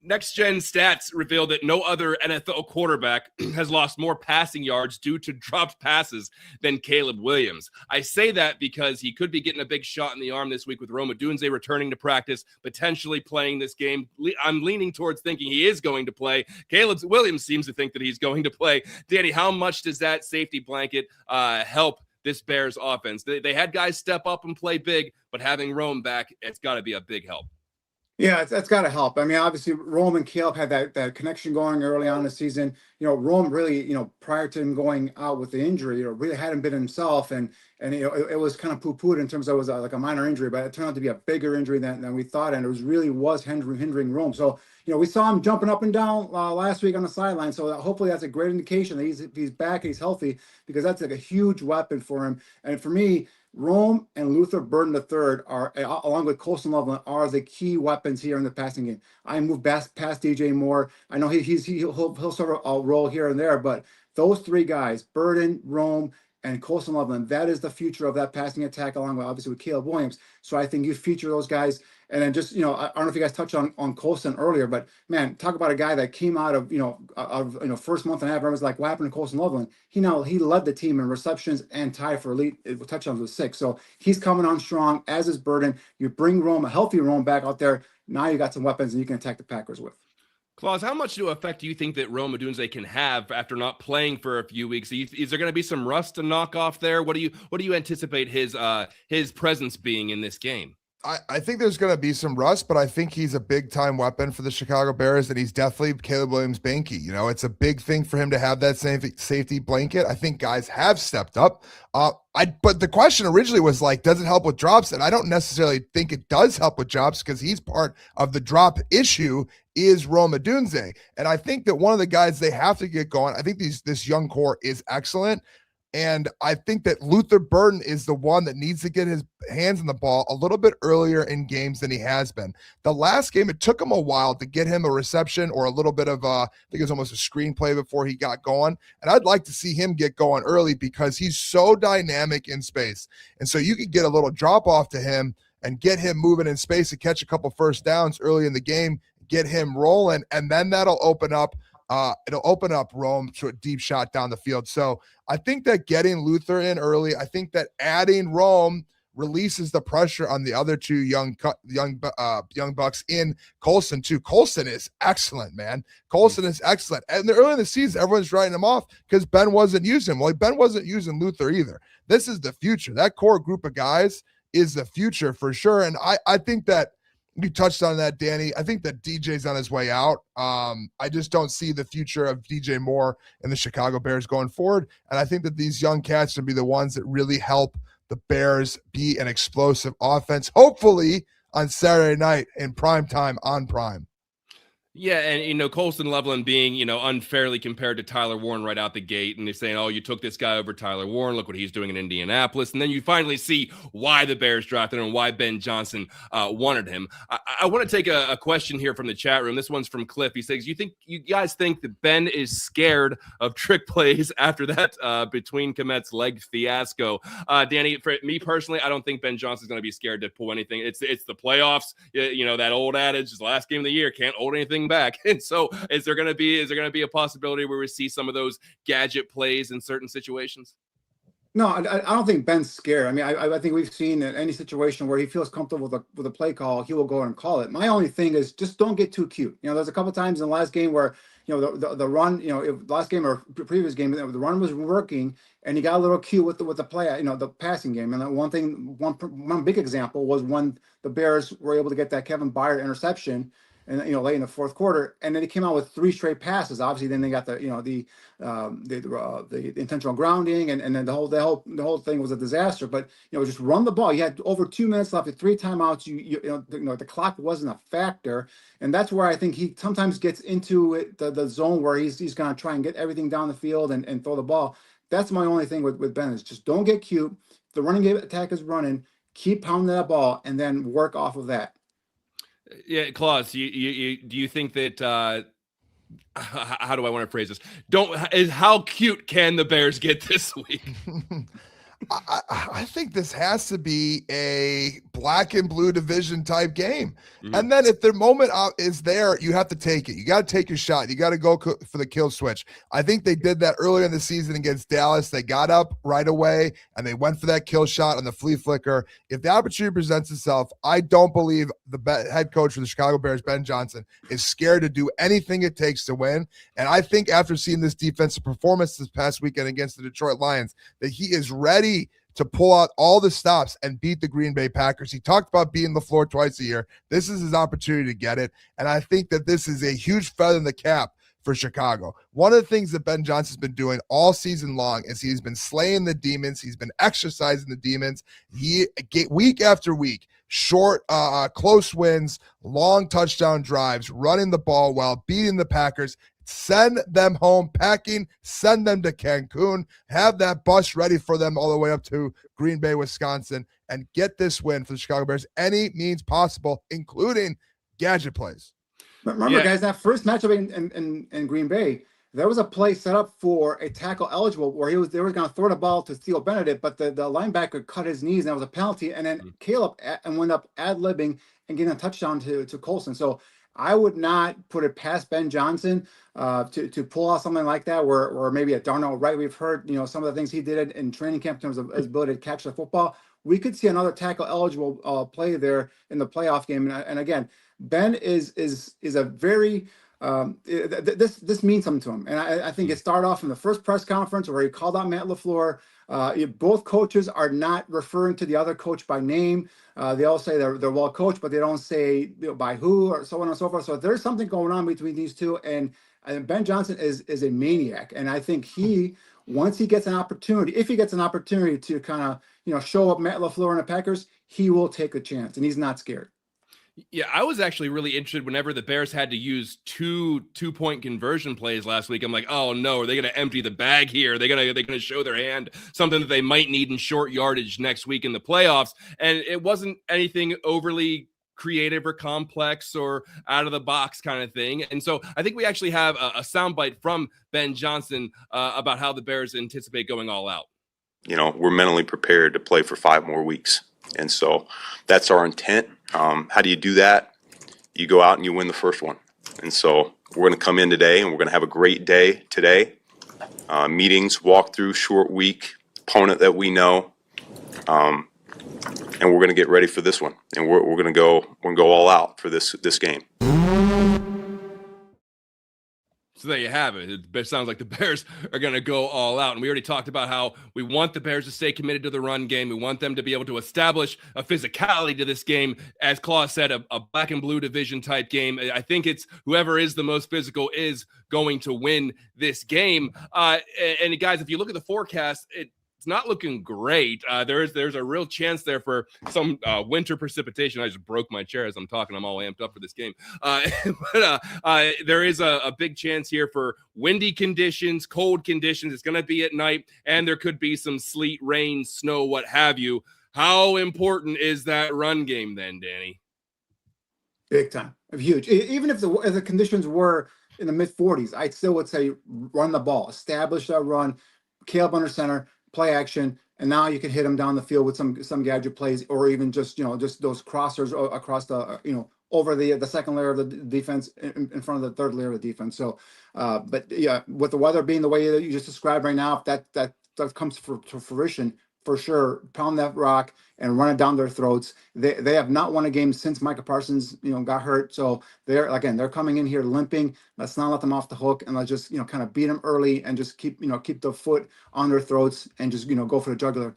[SPEAKER 3] Next Gen Stats revealed that no other NFL quarterback has lost more passing yards due to dropped passes than Caleb Williams. I say that because he could be getting a big shot in the arm this week with Roma Dunze returning to practice, potentially playing this game. I'm leaning towards thinking he is going to play. Caleb Williams seems to think that he's going to play. Danny, how how much does that safety blanket help this Bears offense? They had guys step up and play big, but having Rome back, it's got to be a big help.
[SPEAKER 5] Yeah, that's got to help. I mean, obviously, Rome and Caleb had that connection going early on in the season. Rome really, prior to him going out with the injury, really hadn't been himself, and it was kind of poo-pooed in terms of it was like a minor injury, but it turned out to be a bigger injury than we thought, and it was hindering Rome. So, we saw him jumping up and down last week on the sideline. So hopefully that's a great indication that he's back, he's healthy, because that's like a huge weapon for him. And for me, Rome and Luther Burden III are, along with Colson Loveland, are the key weapons here in the passing game. I move past DJ Moore. I know he'll serve a role here and there, but those three guys, Burden, Rome, and Colson Loveland, that is the future of that passing attack, along with obviously with Caleb Williams. So I think you feature those guys. And then just, I don't know if you guys touched on Colson earlier, but man, talk about a guy that came out of, first month and a half, everyone's like, what happened to Colson Loveland? He led the team in receptions and tied for elite touchdowns with 6. So he's coming on strong, as is Burden. You bring a healthy Rome back out there. Now you got some weapons and you can attack the Packers with.
[SPEAKER 3] Claus, how much effect do you think that Rome Odunze can have after not playing for a few weeks? Is there going to be some rust to knock off there? What do you anticipate his presence being in this game?
[SPEAKER 4] I think there's going to be some rust, but I think he's a big-time weapon for the Chicago Bears, and he's definitely Caleb Williams-Banky. It's a big thing for him to have that safety blanket. I think guys have stepped up. But the question originally was like, does it help with drops? And I don't necessarily think it does help with drops, because he's part of the drop issue is Rome Odunze. And I think that one of the guys they have to get going, I think this young core is excellent. And I think that Luther Burden is the one that needs to get his hands on the ball a little bit earlier in games than he has been. The last game, it took him a while to get him a reception or a little bit of I think it was almost a screenplay before he got going. And I'd like to see him get going early, because he's so dynamic in space. And so you could get a little drop off to him and get him moving in space and catch a couple first downs early in the game, get him rolling, and then that'll open up Rome to a deep shot down the field. So I think that getting Luther in early, I think that adding Rome releases the pressure on the other two young bucks in Colson too. Colson is excellent, man. Colson is excellent. And early in the season, everyone's writing him off because Ben wasn't using him. Well, Ben wasn't using Luther either. This is the future. That core group of guys is the future for sure. And I think that you touched on that, Danny. I think that DJ's on his way out. I just don't see the future of DJ Moore and the Chicago Bears going forward. And I think that these young cats will be the ones that really help the Bears be an explosive offense, hopefully on Saturday night in prime time on Prime.
[SPEAKER 3] Yeah, and Colson Loveland being unfairly compared to Tyler Warren right out the gate, and they're saying, "Oh, you took this guy over Tyler Warren. Look what he's doing in Indianapolis." And then you finally see why the Bears drafted him and why Ben Johnson wanted him. I want to take a question here from the chat room. This one's from Cliff. He says, "You guys think that Ben is scared of trick plays after that between Komet's leg fiasco?" Danny, for me personally, I don't think Ben Johnson's going to be scared to pull anything. It's the playoffs. That old adage: the last game of the year, can't hold anything back. And so is there going to be a possibility where we see some of those gadget plays in certain situations?
[SPEAKER 5] No, I don't think Ben's scared. I mean, I think we've seen in any situation where he feels comfortable with a play call, he will go and call it. My only thing is just don't get too cute. There's a couple of times in the last game where the run, last game or previous game, the run was working, and he got a little cute with the play, the passing game. And one big example was when the Bears were able to get that Kevin Byard interception, and late in the fourth quarter, and then he came out with 3 straight passes. Obviously, then they got the intentional grounding, and then the whole thing was a disaster. But just run the ball. You had over 2 minutes left, 3 timeouts. The clock wasn't a factor, and that's where I think he sometimes gets into the zone where he's going to try and get everything down the field and throw the ball. That's my only thing with Ben is just don't get cute. The running game attack is running. Keep pounding that ball, and then work off of that.
[SPEAKER 3] Yeah, Claus, do you think that how do I want to phrase this? How cute can the Bears get this week?
[SPEAKER 4] I think this has to be a black and blue division type game.
[SPEAKER 3] Mhm.
[SPEAKER 4] And then if the moment is there, you have to take it. You got to take your shot. You got to go for the kill switch. I think they did that earlier in the season against Dallas. They got up right away and they went for that kill shot on the flea flicker. If the opportunity presents itself, I don't believe the head coach for the Chicago Bears, Ben Johnson, is scared to do anything it takes to win. And I think after seeing this defensive performance this past weekend against the Detroit Lions, that he is ready to pull out all the stops and beat the Green Bay Packers. He talked about being the floor twice a year. This is his opportunity to get it. And I think that this is a huge feather in the cap for Chicago. One of the things that Ben Johnson's been doing all season long is he's been slaying the demons. He's been exercising the demons. He week after week, short, close wins, long touchdown drives, running the ball well, beating the Packers. Send them home packing, send them to Cancun, have that bus ready for them all the way up to Green Bay, Wisconsin, and get this win for the Chicago Bears any means possible, including gadget plays.
[SPEAKER 5] Remember, guys, that first matchup in Green Bay, there was a play set up for a tackle eligible where they were going to throw the ball to Theo Benedict, but the linebacker cut his knees and that was a penalty. And then Caleb went up ad-libbing and getting a touchdown to Colson. So I would not put it past Ben Johnson to pull out something like that, or maybe a Darnell Wright. We've heard, some of the things he did in training camp in terms of his ability to catch the football. We could see another tackle eligible play there in the playoff game. And again, Ben is a very this means something to him. And I think it started off in the first press conference where he called out Matt LaFleur. Both coaches are not referring to the other coach by name. They all say they're well coached, but they don't say by who or so on and so forth. So there's something going on between these two. And Ben Johnson is a maniac. And I think once he gets an opportunity, if he gets an opportunity to kind of, show up Matt LaFleur and the Packers, he will take a chance and he's not scared.
[SPEAKER 3] Yeah, I was actually really interested whenever the Bears had to use two-point conversion plays last week. I'm like, oh no, are they going to empty the bag here? They're going to show their hand, something that they might need in short yardage next week in the playoffs. And it wasn't anything overly creative or complex or out of the box kind of thing. And so I think we actually have a soundbite from Ben Johnson about how the Bears anticipate going all out.
[SPEAKER 7] We're mentally prepared to play for 5 more weeks. And so that's our intent. How do you do that? You go out and you win the first one. And so we're going to come in today and we're going to have a great day today. Meetings, walkthrough, short week, opponent that we know. And we're going to get ready for this one. And we're going to go all out for this game.
[SPEAKER 3] So there you have it. It sounds like the Bears are going to go all out. And we already talked about how we want the Bears to stay committed to the run game. We want them to be able to establish a physicality to this game. As Claus said, a black and blue division type game. I think it's whoever is the most physical is going to win this game. And guys, if you look at the forecast, it's not looking great. There's a real chance there for some winter precipitation. I just broke my chair as I'm talking. I'm all amped up for this game. But there is a big chance here for windy conditions, cold conditions. It's going to be at night, and there could be some sleet, rain, snow, what have you. How important is that run game then, Danny?
[SPEAKER 5] Big time. Huge. Even if the conditions were in the mid-40s, I still would say run the ball, establish that run, Caleb under center, play action, and now you can hit them down the field with some gadget plays, or even just those crossers across the over the second layer of the defense in front of the third layer of the defense. So, but yeah, with the weather being the way that you just described right now, if that comes to fruition, for sure, pound that rock and run it down their throats. They have not won a game since Micah Parsons got hurt. So they're coming in here limping. Let's not let them off the hook, and let's just kind of beat them early and just keep the foot on their throats and just go for the jugular.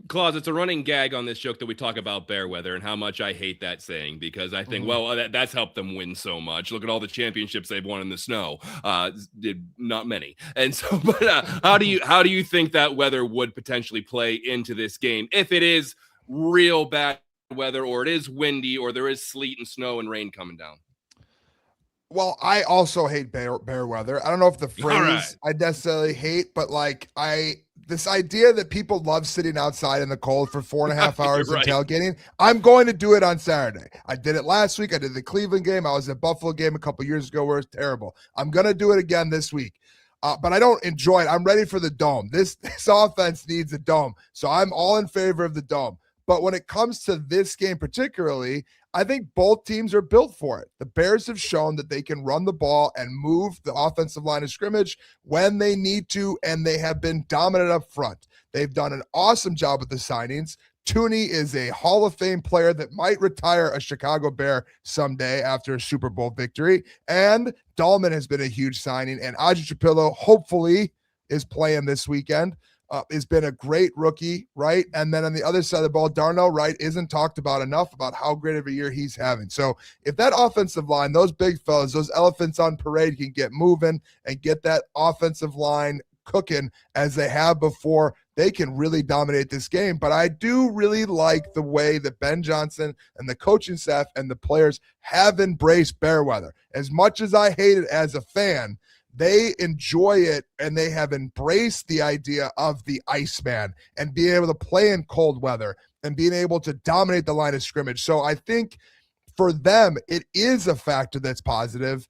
[SPEAKER 3] Claus, it's a running gag on this joke that we talk about bear weather and how much I hate that saying, because I think, that's helped them win so much. Look at all the championships they've won in the snow. Not many. And so, but how do you think that weather would potentially play into this game if it is real bad weather, or it is windy, or there is sleet and snow and rain coming down?
[SPEAKER 4] Well, I also hate bear weather. I don't know if the phrase I necessarily hate, but this idea that people love sitting outside in the cold for 4.5 hours and tailgating, I'm going to do it on Saturday. I did it last week. I did the Cleveland game. I was at Buffalo game a couple years ago where it's terrible. I'm going to do it again this week. but I don't enjoy it. I'm ready for the dome. This offense needs a dome. So I'm all in favor of the dome. But when it comes to this game particularly, I think both teams are built for it. The Bears have shown that they can run the ball and move the offensive line of scrimmage when they need to, and they have been dominant up front. They've done an awesome job with the signings. Tooney is a Hall of Fame player that might retire a Chicago Bear someday after a Super Bowl victory. And Dahlman has been a huge signing, and Audrey Trapillo hopefully is playing this weekend. Has been a great rookie, right? And then on the other side of the ball, Darnell Wright isn't talked about enough about how great of a year he's having. So if that offensive line, those big fellas, those elephants on parade can get moving and get that offensive line cooking as they have before, they can really dominate this game. But I do really like the way that Ben Johnson and the coaching staff and the players have embraced bear weather. As much as I hate it as a fan, they enjoy it, and they have embraced the idea of the Iceman and being able to play in cold weather and being able to dominate the line of scrimmage. So I think for them, it is a factor that's positive,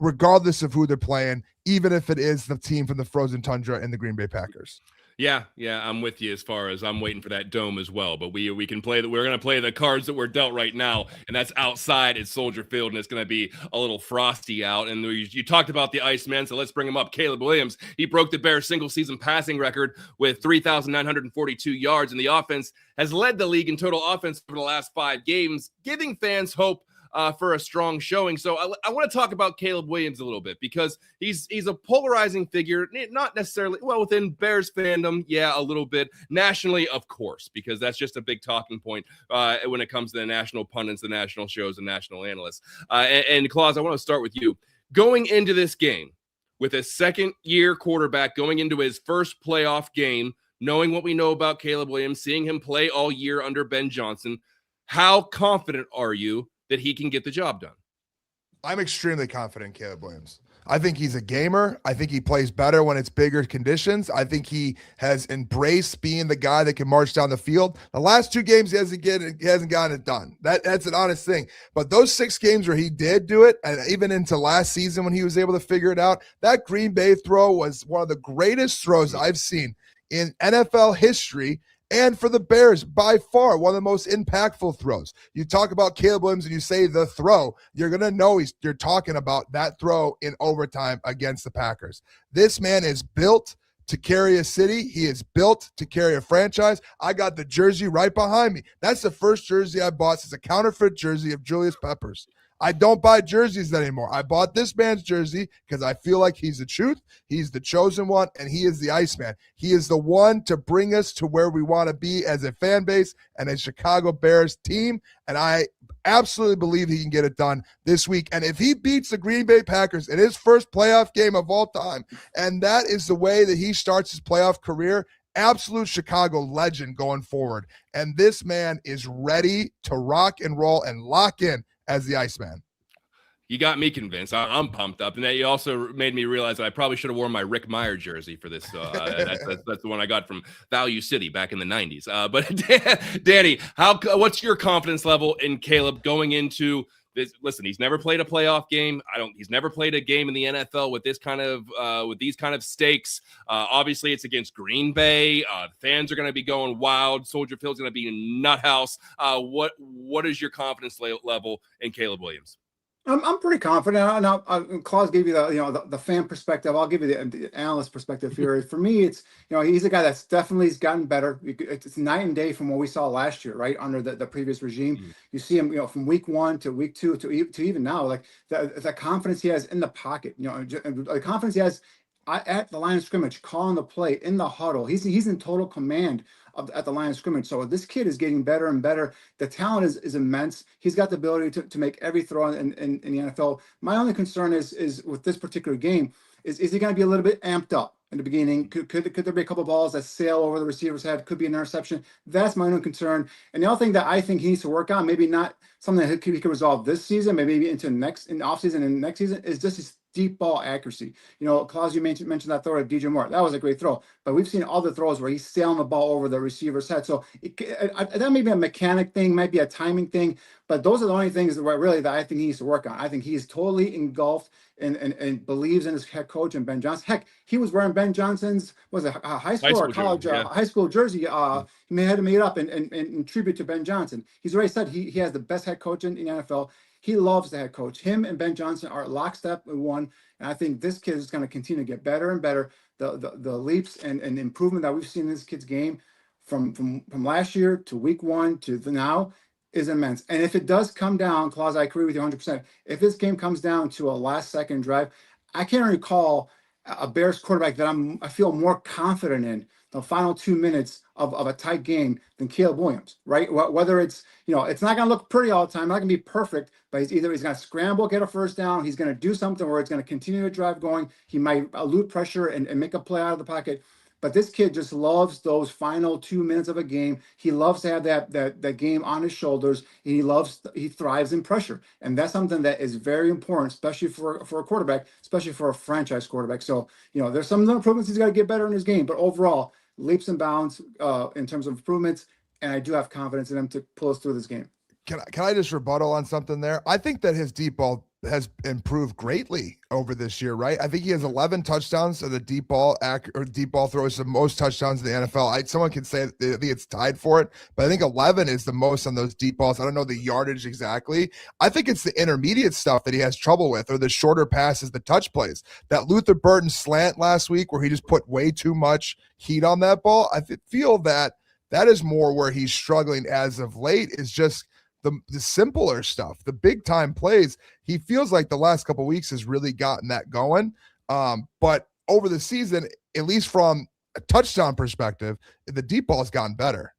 [SPEAKER 4] regardless of who they're playing, even if it is the team from the frozen tundra and the Green Bay Packers.
[SPEAKER 3] Yeah, I'm with you as far as I'm waiting for that dome as well. But we can play that. We're going to play the cards that we're dealt right now, and that's outside at Soldier Field, and it's going to be a little frosty out. And you talked about the Iceman, so let's bring him up. Caleb Williams, he broke the Bears' single-season passing record with 3,942 yards, and the offense has led the league in total offense for the last 5 games, giving fans hope for a strong showing. So I want to talk about Caleb Williams a little bit because he's a polarizing figure, not necessarily, well, within Bears fandom, yeah, a little bit. Nationally, of course, because that's just a big talking point when it comes to the national pundits, the national shows, and national analysts. And Claus, I want to start with you. Going into this game with a second-year quarterback going into his first playoff game, knowing what we know about Caleb Williams, seeing him play all year under Ben Johnson, how confident are you that he can get the job done?
[SPEAKER 4] I'm extremely confident in Caleb Williams. I think he's a gamer. I think he plays better when it's bigger conditions. I think he has embraced being the guy that can march down the field. The last 2 games he hasn't gotten it done. That's an honest thing. But those 6 games where he did do it, and even into last season when he was able to figure it out, that Green Bay throw was one of the greatest throws I've seen in NFL history. And for the Bears, by far, one of the most impactful throws. You talk about Caleb Williams and you say the throw, you're going to know you're talking about that throw in overtime against the Packers. This man is built to carry a city. He is built to carry a franchise. I got the jersey right behind me. That's the first jersey I bought since a counterfeit jersey of Julius Peppers. I don't buy jerseys anymore. I bought this man's jersey because I feel like he's the truth. He's the chosen one, and he is the Iceman. He is the one to bring us to where we want to be as a fan base and a Chicago Bears team, and I absolutely believe he can get it done this week. And if he beats the Green Bay Packers in his first playoff game of all time, and that is the way that he starts his playoff career, absolute Chicago legend going forward. And this man is ready to rock and roll and lock in as the Iceman.
[SPEAKER 3] You got me convinced. I'm pumped up. And that you also made me realize that I probably should have worn my Rick Meyer jersey for this. That's the one I got from Value City back in the 90s. But Danny, what's your confidence level in Caleb going into this? Listen, he's never played a playoff game. He's never played a game in the NFL with these kind of stakes. Obviously, it's against Green Bay. The fans are going to be going wild. Soldier Field's going to be in nut house. What is your confidence level in Caleb Williams?
[SPEAKER 5] I'm pretty confident. Now, Claus gave you the fan perspective. I'll give you the analyst perspective here. For me, it's he's a guy that's definitely gotten better. It's night and day from what we saw last year, right, under the previous regime. Mm-hmm. You see him, from week 1 to week 2 to even now, like the confidence he has in the pocket. The confidence he has at the line of scrimmage, calling the play in the huddle. He's in total command at the line of scrimmage. So this kid is getting better and better. The talent is immense. He's got the ability to make every throw in the NFL. My only concern is with this particular game, is he going to be a little bit amped up in the beginning? Could there be a couple of balls that sail over the receiver's head? Could be an interception. That's my only concern. And the other thing that I think he needs to work on, maybe not something that he could resolve this season, maybe into in offseason and next season, is just his deep ball accuracy. Claus, you mentioned that throw to DJ Moore. That was a great throw. But we've seen other throws where he's sailing the ball over the receiver's head. So that may be a mechanic thing, might be a timing thing. But those are the only things that I think he needs to work on. I think he's totally engulfed and believes in his head coach and Ben Johnson. Heck, he was wearing Ben Johnson's a high school or college
[SPEAKER 3] jersey, yeah.
[SPEAKER 5] high school jersey. He had to make it up in tribute to Ben Johnson. He's already said he has the best head coach in the NFL. He loves the head coach. Him and Ben Johnson are lockstep in one, and I think this kid is going to continue to get better and better. The leaps and improvement that we've seen in this kid's game from last year to week 1 to now is immense. And if it does come down, Claus, I agree with you 100%. If this game comes down to a last-second drive, I can't recall a Bears quarterback that I feel more confident in the final 2 minutes of a tight game than Caleb Williams, right? Whether it's, it's not going to look pretty all the time, not going to be perfect, but he's going to scramble, get a first down. He's going to do something where it's going to continue to drive going. He might elude pressure and make a play out of the pocket. But this kid just loves those final 2 minutes of a game. He loves to have that game on his shoulders. He thrives in pressure. And that's something that is very important, especially for a quarterback, especially for a franchise quarterback. So, there's some improvements he's got to get better in his game. But overall, leaps and bounds in terms of improvements. And I do have confidence in him to pull us through this game.
[SPEAKER 4] Can I just rebuttal on something there? I think that his deep ball has improved greatly over this year, right? I think he has 11 touchdowns of the deep ball throws, the most touchdowns in the NFL. Someone can say I think it's tied for it, but I think 11 is the most on those deep balls. I don't know the yardage exactly. I think it's the intermediate stuff that he has trouble with, or the shorter passes, the touch plays. That Luther Burden slant last week where he just put way too much heat on that ball. I feel that is more where he's struggling as of late, is just the simpler stuff, the big time plays. He feels like the last couple of weeks has really gotten that going. But over the season, at least from a touchdown perspective, the deep ball has gotten better.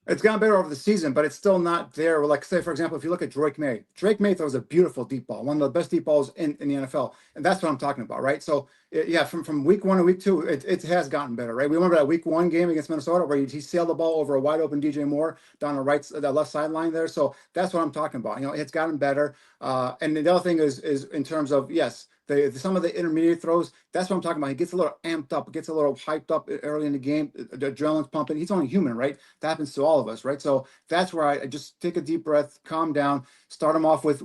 [SPEAKER 5] It's gotten better over the season, but it's still not there. Like, say, for example, if you look at Drake May throws a beautiful deep ball, one of the best deep balls in the NFL. And that's what I'm talking about, right? So, from week 1 to week 2, it has gotten better, right? We remember that week 1 game against Minnesota where he sailed the ball over a wide open DJ Moore down the left sideline there. So that's what I'm talking about. It's gotten better. And the other thing is in terms of, yes, some of the intermediate throws, that's what I'm talking about. He gets a little amped up, gets a little hyped up early in the game. The adrenaline's pumping. He's only human, right? That happens to all of us, right? So that's where I just take a deep breath, calm down, start him off with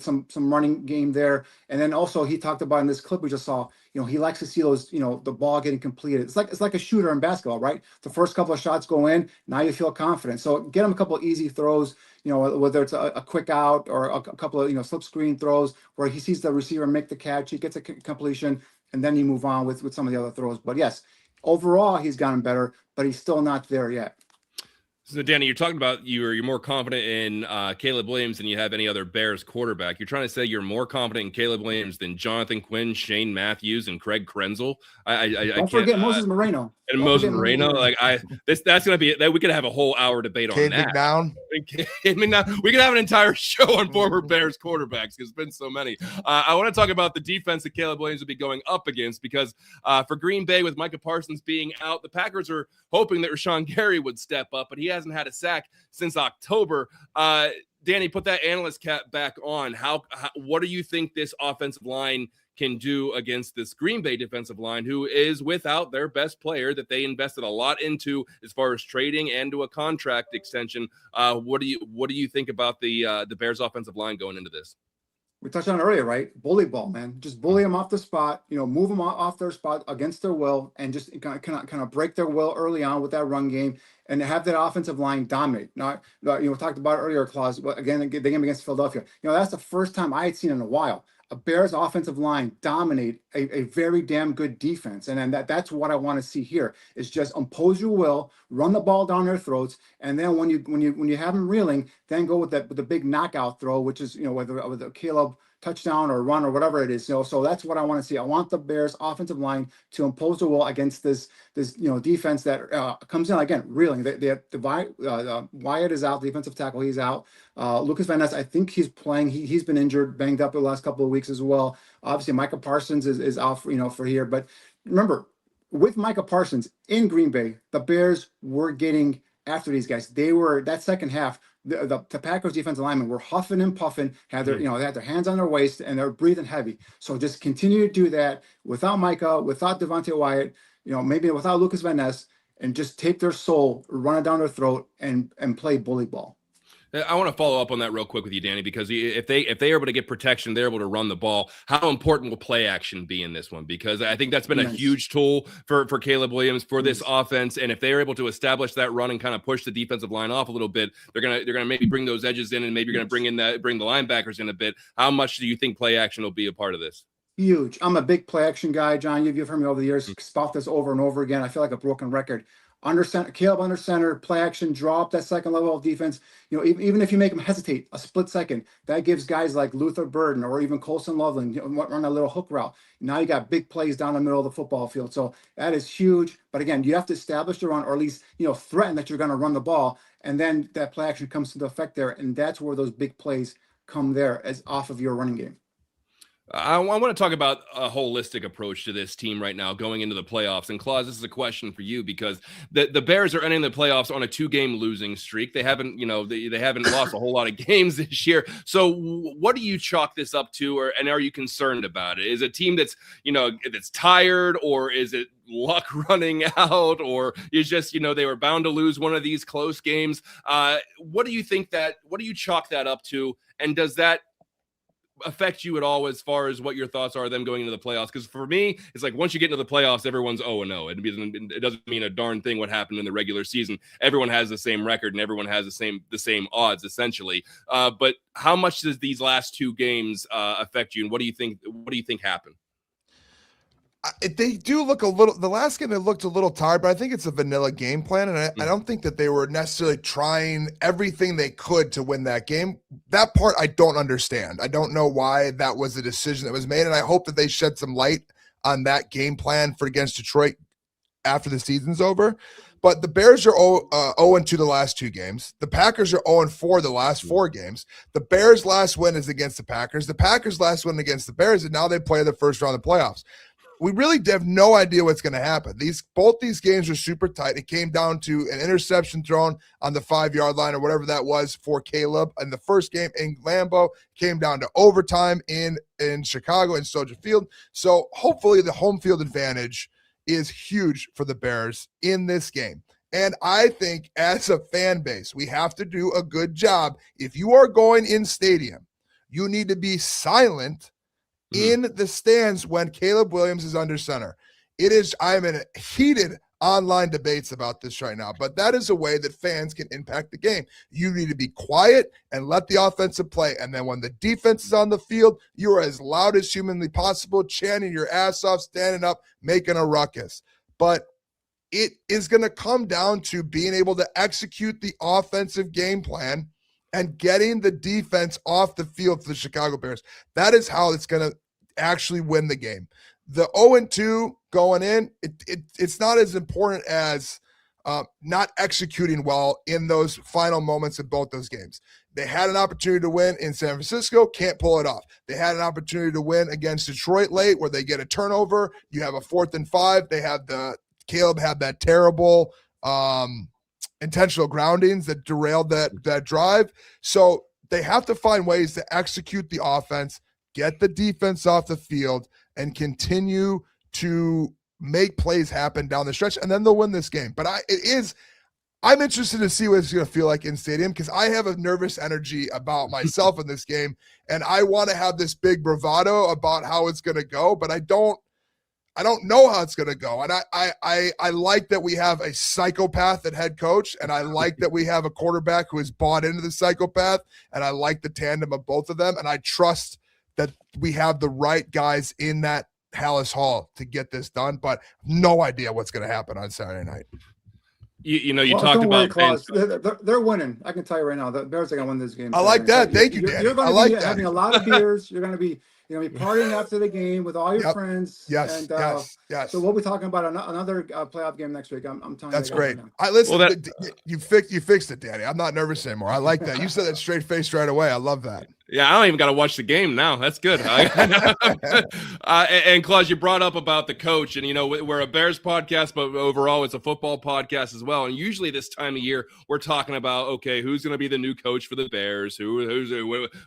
[SPEAKER 5] some running game there. And then also he talked about in this clip we just saw, he likes to see those, the ball getting completed. It's like a shooter in basketball, right? The first couple of shots go in, now you feel confident. So get him a couple of easy throws, whether it's a quick out or a couple of, slip screen throws where he sees the receiver make the catch, he gets a completion, and then you move on with some of the other throws. But yes, overall, he's gotten better, but he's still not there yet.
[SPEAKER 3] So, Danny, you're talking about you're more confident in Caleb Williams than you have any other Bears quarterback. You're trying to say you're more confident in Caleb Williams than Jonathan Quinn, Shane Matthews, and Craig Krenzel.
[SPEAKER 5] Don't forget Moses Moreno.
[SPEAKER 3] And Moses Moreno, that's gonna be that we could have a whole hour debate on that.
[SPEAKER 4] McNown.
[SPEAKER 3] We could have an entire show on former Bears quarterbacks because there's been so many. I want to talk about the defense that Caleb Williams will be going up against because for Green Bay with Micah Parsons being out, the Packers are hoping that Rashawn Gary would step up, but he hasn't had a sack since October. Danny, put that analyst cap back on. What do you think this offensive line can do against this Green Bay defensive line, who is without their best player that they invested a lot into as far as trading and to a contract extension? What do you think about the Bears offensive line going into this?
[SPEAKER 5] We touched on it earlier, right? Bully ball, man. Just bully them off the spot, move them off their spot against their will and just kind of break their will early on with that run game and have that offensive line dominate. Now, we talked about it earlier, Claus, again, the game against Philadelphia. That's the first time I had seen in a while a Bears offensive line dominate a very damn good defense. And then that's what I want to see here is just impose your will, run the ball down their throats. And then when you have them reeling, then go with the big knockout throw, which is, whether with a Caleb touchdown or run or whatever it is. So that's what I want to see. I want the Bears offensive line to impose the will against this defense that comes in again reeling. Wyatt is out, the defensive tackle, he's out. Lucas Van Ness, I think he's playing. He's been injured, banged up the last couple of weeks as well. Obviously, Micah Parsons is out for here. But remember, with Micah Parsons in Green Bay, the Bears were getting after these guys. They were that second half. The Packers defensive linemen were huffing and puffing, had their they had their hands on their waist and they're breathing heavy. So just continue to do that without Micah, without Devontae Wyatt, maybe without Lucas Van Ness, and just take their soul, run it down their throat, and play bully ball.
[SPEAKER 3] I want to follow up on that real quick with you, Danny, because if they are able to get protection, they're able to run the ball. How important will play action be in this one? Because I think that's been a huge tool for Caleb Williams for this offense. And if they're able to establish that run and kind of push the defensive line off a little bit, they're gonna maybe bring those edges in, and maybe you're gonna bring the linebackers in a bit. How much do you think play action will be a part of this?
[SPEAKER 5] Huge. I'm a big play action guy, John. You've heard me over the years spout this over and over again. I feel like a broken record. Under center, Caleb under center, play action, draw up that second level of defense. Even if you make them hesitate a split second, that gives guys like Luther Burden or even Colson Loveland run a little hook route. Now you got big plays down the middle of the football field. So that is huge. But again, you have to establish the run, or at least threaten that you're going to run the ball, and then that play action comes into effect there, and that's where those big plays come there as off of your running game.
[SPEAKER 3] I want to talk about a holistic approach to this team right now going into the playoffs. And Claus, this is a question for you because the Bears are ending the playoffs on a 2-game losing streak. They haven't, they haven't lost a whole lot of games this year. So what do you chalk this up to, and are you concerned about it? Is it a team that's, that's tired, or is it luck running out, or is just, they were bound to lose one of these close games? What do you chalk that up to? And does that affect you at all as far as what your thoughts are them going into the playoffs? Because for me, it's like once you get into the playoffs, everyone's 0-0. It doesn't mean a darn thing what happened in the regular season. Everyone has the same record and everyone has the same odds essentially. But how much does these last 2 games affect you, and what do you think happened?
[SPEAKER 4] They do look a little, the last game they looked a little tired, but I think it's a vanilla game plan. And I don't think that they were necessarily trying everything they could to win that game. That part I don't understand. I don't know why that was the decision that was made. And I hope that they shed some light on that game plan for against Detroit after the season's over. But the Bears are 0-2 the last 2 games. The Packers are 0-4 the last 4 games. The Bears' last win is against the Packers. The Packers' last win against the Bears, and now they play the first round of the playoffs. We really have no idea what's going to happen. Both these games are super tight. It came down to an interception thrown on the 5-yard line or whatever that was for Caleb. In the first game in Lambeau, came down to overtime in Chicago in Soldier Field. So hopefully the home field advantage is huge for the Bears in this game. And I think as a fan base, we have to do a good job. If you are going in stadium, you need to be silent in the stands when Caleb Williams is under center. I'm in heated online debates about this right now, but that is a way that fans can impact the game. You need to be quiet and let the offensive play. And then when the defense is on the field, you are as loud as humanly possible, chanting your ass off, standing up, making a ruckus. But it is going to come down to being able to execute the offensive game plan and getting the defense off the field for the Chicago Bears. That is how it's going to actually win the game. The 0-2 going in, it's not as important as not executing well in those final moments of both those games. They had an opportunity to win in San Francisco, can't pull it off. They had an opportunity to win against Detroit late where they get a turnover. You have a 4th and 5. Caleb had that terrible intentional groundings that derailed that drive. So they have to find ways to execute the offense, get the defense off the field, and continue to make plays happen down the stretch, and then they'll win this game. But I'm interested to see what it's going to feel like in stadium because I have a nervous energy about myself in this game, and I want to have this big bravado about how it's going to go, but I don't know how it's going to go. And I like that we have a psychopath at head coach, and I like that we have a quarterback who is bought into the psychopath, and I like the tandem of both of them, and I trust that we have the right guys in that Hallis Hall to get this done, but no idea what's going to happen on Saturday night.
[SPEAKER 3] You talked about
[SPEAKER 5] Claus. They're winning. I can tell you right now, the Bears are going to win this game.
[SPEAKER 4] I like that. Thank you, Dan.
[SPEAKER 5] You're going to be having a lot of beers. You're going to be partying after the game with all your friends.
[SPEAKER 4] Yes, yes.
[SPEAKER 5] So we'll be talking about another playoff game next week. I'm telling you.
[SPEAKER 4] That's great. Listen, you fixed it, Danny. I'm not nervous anymore. I like that. You said that straight faced right away. I love that.
[SPEAKER 3] Yeah, I don't even got to watch the game now. That's good. And Claus, you brought up about the coach, and we're a Bears podcast, but overall it's a football podcast as well. And usually this time of year, we're talking about, okay, who's going to be the new coach for the Bears?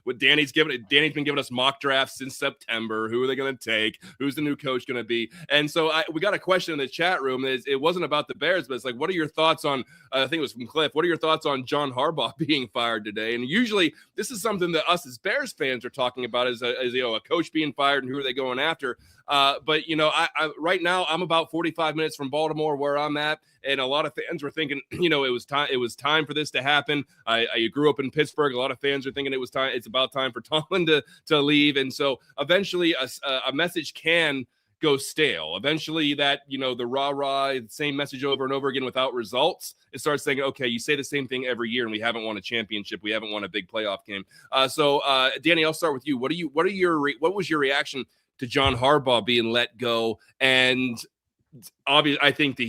[SPEAKER 3] What Danny's been giving us mock drafts since September. Who are they going to take? Who's the new coach going to be? And so we got a question in the chat room. It wasn't about the Bears, but it's like, what are your thoughts on? I think it was from Cliff. What are your thoughts on John Harbaugh being fired today? And usually this is something that us as Bears fans are talking about as a coach being fired and who are they going after. But I right now I'm about 45 minutes from Baltimore where I'm at, and a lot of fans were thinking, it was time for this to happen. I grew up in Pittsburgh. A lot of fans are thinking it was time. It's about time for Tomlin to leave, and so eventually a message can go stale. Eventually that, the rah-rah, same message over and over again without results, it starts saying, okay, you say the same thing every year and we haven't won a championship. We haven't won a big playoff game. So Danny, I'll start with you. What was your reaction to John Harbaugh being let go? And obviously, I think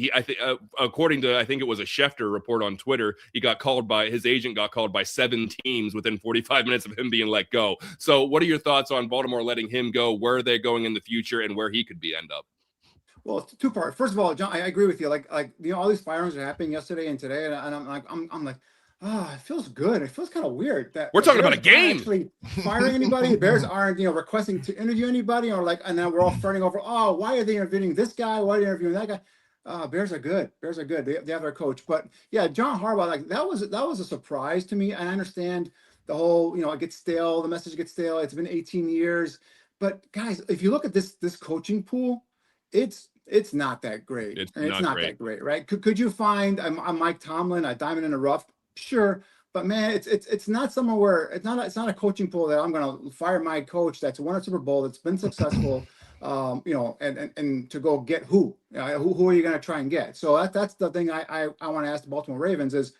[SPEAKER 3] according to, I think it was a Schefter report on Twitter, his agent got called by 7 teams within 45 minutes of him being let go. So what are your thoughts on Baltimore letting him go, where they're going in the future, and where he could end up?
[SPEAKER 5] Well, it's two parts. First of all, John, I agree with you. Like all these firings are happening yesterday and today, and I'm like, it feels good. It feels kind of weird that
[SPEAKER 3] we're talking about a game.
[SPEAKER 5] Actually firing anybody, the Bears aren't, requesting to interview anybody, and then we're all fighting over, why are they interviewing this guy? Why are they interviewing that guy? Bears are good. Bears are good. They have their coach. But yeah, John Harbaugh, like that was a surprise to me. And I understand the whole, it gets stale. The message gets stale. It's been 18 years. But guys, if you look at this coaching pool, it's not that great. It's not that great, right? Could you find a Mike Tomlin, a diamond in the rough? Sure, but man, it's not somewhere where it's not a coaching pool that I'm going to fire my coach that's won a Super Bowl, that's been successful, and to go get who are you going to try and get? So that's the thing I want to ask the Baltimore Ravens is,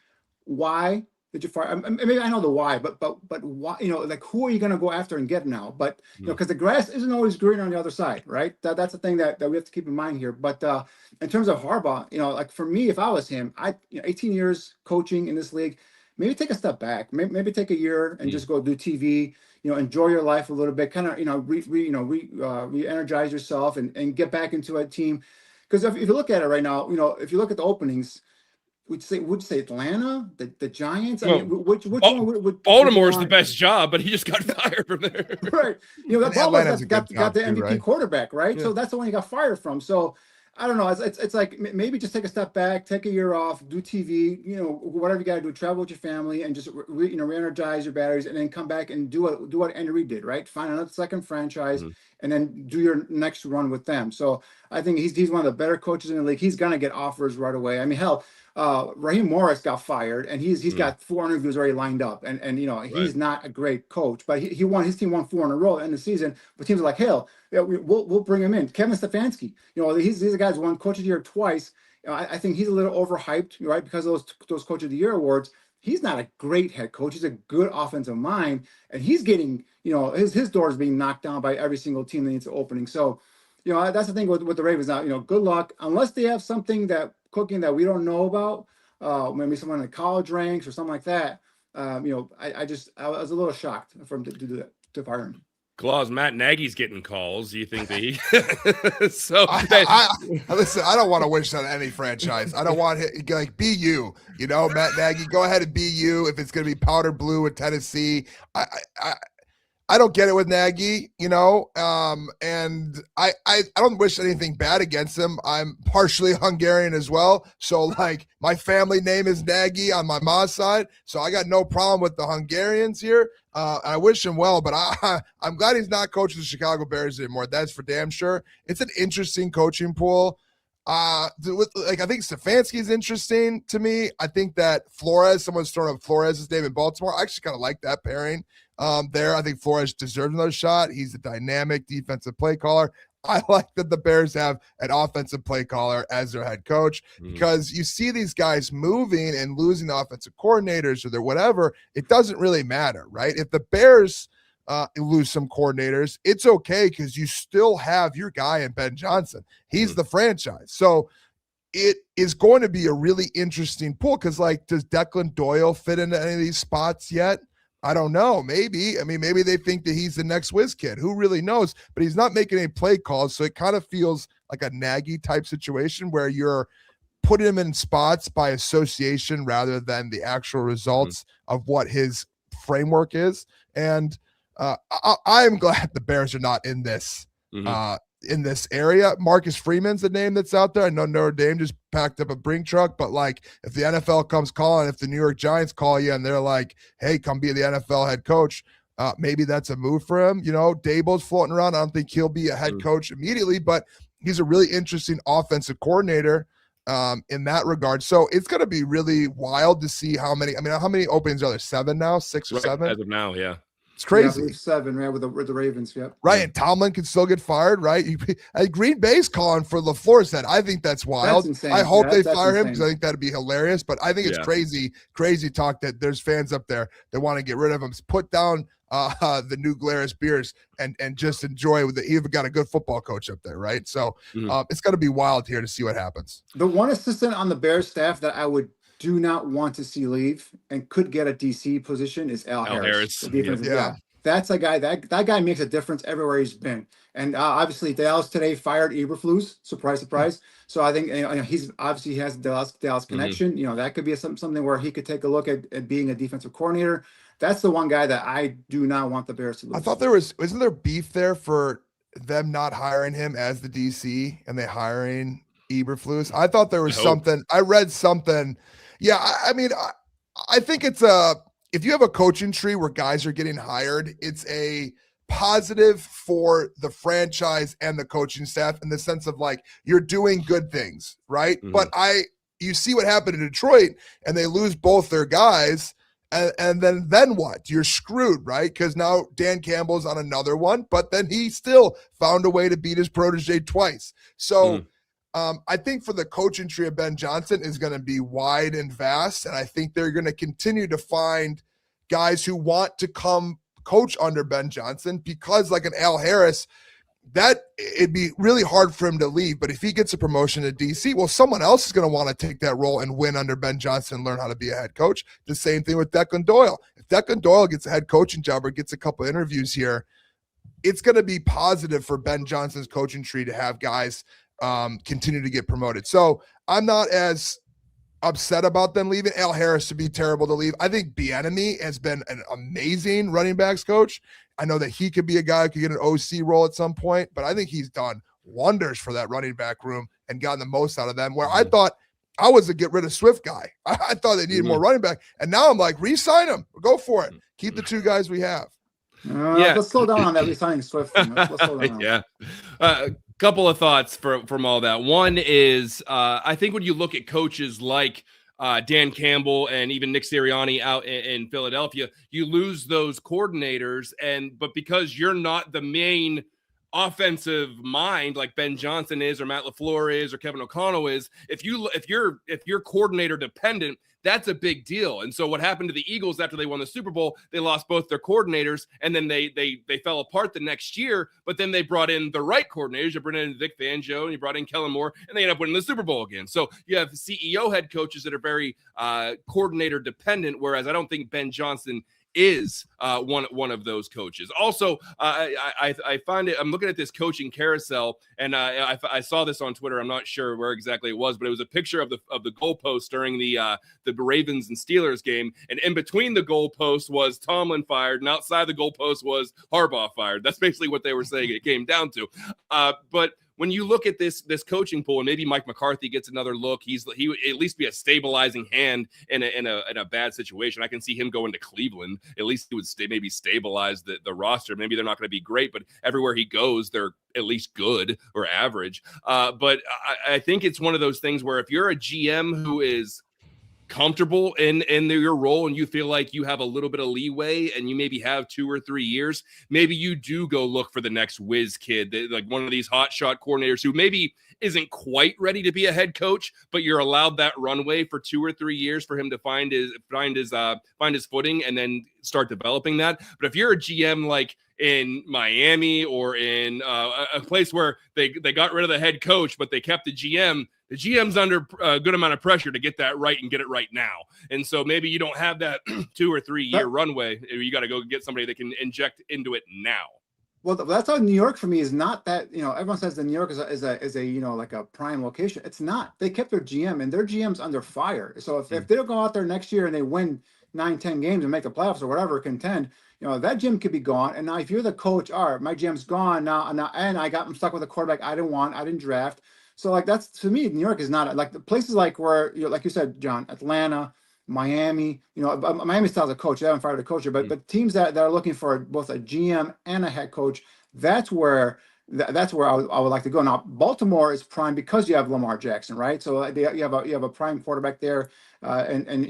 [SPEAKER 5] why did you fire? Maybe I know the why, but why, like, who are you going to go after and get now? But because the grass isn't always green on the other side, right? That's the thing that we have to keep in mind here. But in terms of Harbaugh, like for me, if I was him, 18 years coaching in this league, maybe take a step back, maybe take a year and just go do TV, enjoy your life a little bit, kind of re-energize yourself and get back into a team. Because if you look at it right now, if you look at the openings, would you say Atlanta, the Giants? I mean, which one would
[SPEAKER 3] Baltimore's the best job, but he just got fired from there.
[SPEAKER 5] Right. That Baltimore's got the MVP
[SPEAKER 4] right?
[SPEAKER 5] quarterback, right? So that's the one he got fired from. So I don't know. It's like maybe just take a step back, take a year off, do TV, whatever you got to do, travel with your family, and just re-energize your batteries, and then come back and do what Andy Reid did, right? Find another second franchise, and then do your next run with them. So I think he's one of the better coaches in the league. He's gonna get offers right away. I mean, hell. Raheem Morris got fired, and he's got 4 interviews already lined up, and he's not a great coach, but his team won 4 in a row at the end of the season. But teams are like, hell, we'll bring him in. Kevin Stefanski, he's a guy who's won Coach of the Year twice. I think he's a little overhyped, right, because of those Coach of the Year awards. He's not a great head coach. He's a good offensive mind, and he's getting his doors being knocked down by every single team that needs an opening. So that's the thing with the Ravens now. Good luck, unless they have something cooking that we don't know about, maybe someone in the college ranks or something like that. I was a little shocked to fire him.
[SPEAKER 3] Claus, Matt Nagy's getting calls. Do you think that he? So
[SPEAKER 4] listen, I don't want to wish that on any franchise. I don't want be you. Matt Nagy, go ahead and be you. If it's going to be powder blue with Tennessee, I don't get it with Nagy, and I don't wish anything bad against him. I'm partially Hungarian as well. So my family name is Nagy on my mom's side. So I got no problem with the Hungarians here. I wish him well, but I'm glad he's not coaching the Chicago Bears anymore. That's for damn sure. It's an interesting coaching pool. I think Stefanski is interesting to me. I think that someone's thrown up Flores' name in Baltimore. I actually kind of like that pairing there. I think Flores deserves another shot. He's a dynamic defensive play caller. I like that the Bears have an offensive play caller as their head coach because you see these guys moving and losing offensive coordinators or their whatever. It doesn't really matter, right? If the Bears lose some coordinators, it's okay because you still have your guy in Ben Johnson. He's the franchise. So it is going to be a really interesting pool because, does Declan Doyle fit into any of these spots yet? I don't know. Maybe. I mean, maybe they think that he's the next whiz kid. Who really knows? But he's not making any play calls. So it kind of feels like a Nagy type situation where you're putting him in spots by association rather than the actual results of what his framework is. And I am glad the Bears are not in this in this area. Marcus Freeman's the name that's out there. I know Notre Dame just packed up a brink truck, but like if the NFL comes calling, if the New York Giants call you and they're like, hey, come be the NFL head coach, maybe that's a move for him. You know, Dable's floating around. I don't think he'll be a head coach immediately, but he's a really interesting offensive coordinator in that regard. So it's going to be really wild to see how many openings are there? 7 now, 6 or 7?
[SPEAKER 3] As of now, yeah.
[SPEAKER 4] It's crazy.
[SPEAKER 5] Yeah, 7, right, with the Ravens, yep.
[SPEAKER 4] Right, and Tomlin can still get fired, right? Green Bay's calling for LaFleur said, I think that's wild.
[SPEAKER 5] That's insane.
[SPEAKER 4] I hope they fire him
[SPEAKER 5] insane.
[SPEAKER 4] because I think that'd be hilarious. But I think it's crazy talk that there's fans up there that want to get rid of him. Put down the new Glarus beers and just enjoy with it. He even got a good football coach up there, right? So it's going to be wild here to see what happens.
[SPEAKER 5] The one assistant on the Bears staff that I do not want to see leave and could get a DC position is Al Harris. Yeah. That's a guy that guy makes a difference everywhere he's been. And obviously Dallas today fired Eberflus. Surprise, surprise. So I think he's obviously he has Dallas connection. You know, that could be something where he could take a look at being a defensive coordinator. That's the one guy that I do not want the Bears to lose.
[SPEAKER 4] I thought wasn't there beef there for them not hiring him as the DC and they hiring Eberflus? I thought there was something. I read something. Yeah, I mean, I think it's if you have a coaching tree where guys are getting hired, it's a positive for the franchise and the coaching staff in the sense of like you're doing good things, right? But you see what happened in Detroit and they lose both their guys. And then what? You're screwed, right? Because now Dan Campbell's on another one, but then he still found a way to beat his protege twice. So I think for the coaching tree of Ben Johnson is going to be wide and vast, and I think they're going to continue to find guys who want to come coach under Ben Johnson because like an Al Harris, that it'd be really hard for him to leave. But if he gets a promotion to DC, well, someone else is going to want to take that role and win under Ben Johnson and learn how to be a head coach. The same thing with Declan Doyle. If Declan Doyle gets a head coaching job or gets a couple interviews here, it's going to be positive for Ben Johnson's coaching tree to have guys continue to get promoted. So I'm not as upset about them leaving. Al Harris would be terrible to leave. I think Bieniemy has been an amazing running backs coach. I know that he could be a guy who could get an OC role at some point, but I think he's done wonders for that running back room and gotten the most out of them. Where I thought I was a get rid of Swift guy. I thought they needed more running back. And now I'm like, re-sign him. Go for it. Keep the 2 guys we have.
[SPEAKER 5] Let's slow down on that re-signing Swift thing. Let's slow down.
[SPEAKER 3] Couple of thoughts from all that. One is I think when you look at coaches like Dan Campbell and even Nick Sirianni out in Philadelphia, you lose those coordinators, but because you're not the main offensive mind like Ben Johnson is or Matt LaFleur is or Kevin O'Connell is, if you're coordinator dependent, that's a big deal. And so what happened to the Eagles after they won the Super Bowl, they lost both their coordinators and then they fell apart the next year, but then they brought in the right coordinators. You brought in Vic Fangio and you brought in Kellen Moore and they ended up winning the Super Bowl again. So you have CEO head coaches that are very coordinator dependent, whereas I don't think Ben Johnson is one of those coaches. Also, I find it, I'm looking at this coaching carousel, and I saw this on Twitter. I'm not sure where exactly it was, but it was a picture of the goalpost during the Ravens and Steelers game, and in between the goalpost was Tomlin fired, and outside the goalpost was Harbaugh fired. That's basically what they were saying it came down to. But when you look at this coaching pool, and maybe Mike McCarthy gets another look, he would at least be a stabilizing hand in a bad situation. I can see him going to Cleveland. At least he would maybe stabilize the roster. Maybe they're not going to be great, but everywhere he goes, they're at least good or average. But I think it's one of those things where if you're a GM who is comfortable in your role and you feel like you have a little bit of leeway and you maybe have 2 or 3 years, maybe you do go look for the next whiz kid, like one of these hot shot coordinators who maybe isn't quite ready to be a head coach, but you're allowed that runway for 2 or 3 years for him to find his footing and then start developing that. But if you're a GM like in Miami or in a place where they got rid of the head coach, but they kept the GM's under a good amount of pressure to get that right and get it right now. And so maybe you don't have that 2 or 3 year runway. You got to go get somebody that can inject into it now.
[SPEAKER 5] Well, that's how New York for me is not that, everyone says that New York is a like a prime location. It's not. They kept their GM, and their GM's under fire. So if they don't go out there next year and they win 9-10 games and make the playoffs or whatever, contend, that GM could be gone. And now if you're the coach, all right, my GM's gone now, and I'm stuck with a quarterback I didn't draft. So like that's, to me, New York is not like the places like where, like you said, John, Atlanta, Miami, Miami still has a coach. They haven't fired a coach, but teams that are looking for both a GM and a head coach, that's where I would like to go. Now, Baltimore is prime because you have Lamar Jackson, right? So you have a prime quarterback there, and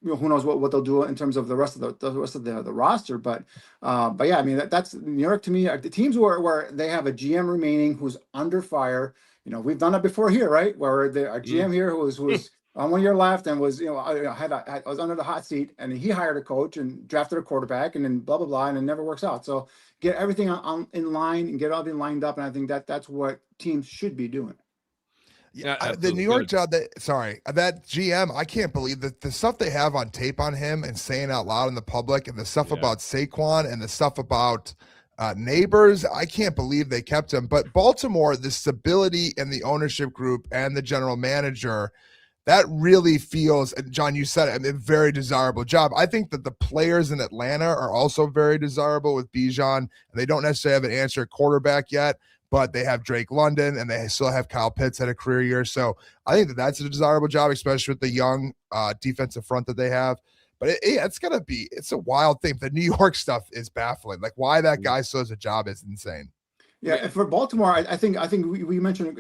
[SPEAKER 5] who knows what they'll do in terms of the rest of the roster. But yeah, I mean that's New York to me. The teams where they have a GM remaining who's under fire. We've done it before here, right? Where a GM here who was on 1 year left and was I was under the hot seat, and he hired a coach and drafted a quarterback, and then blah blah blah, and it never works out. So get everything in line and get everything lined up, and I think that's what teams should be doing.
[SPEAKER 4] Yeah, the New York job that GM, I can't believe that the stuff they have on tape on him and saying out loud in the public, and the stuff about Saquon and the stuff about neighbors. I can't believe they kept him. But Baltimore, the stability in the ownership group and the general manager, that really feels, and John, you said it, a very desirable job. I think that the players in Atlanta are also very desirable with Bijan. They don't necessarily have an answer at quarterback yet, but they have Drake London, and they still have Kyle Pitts had a career year. So I think that's a desirable job, especially with the young defensive front that they have. But it's a wild thing. The New York stuff is baffling. Like why that guy still has a job is insane.
[SPEAKER 5] Yeah, and for Baltimore, I think we mentioned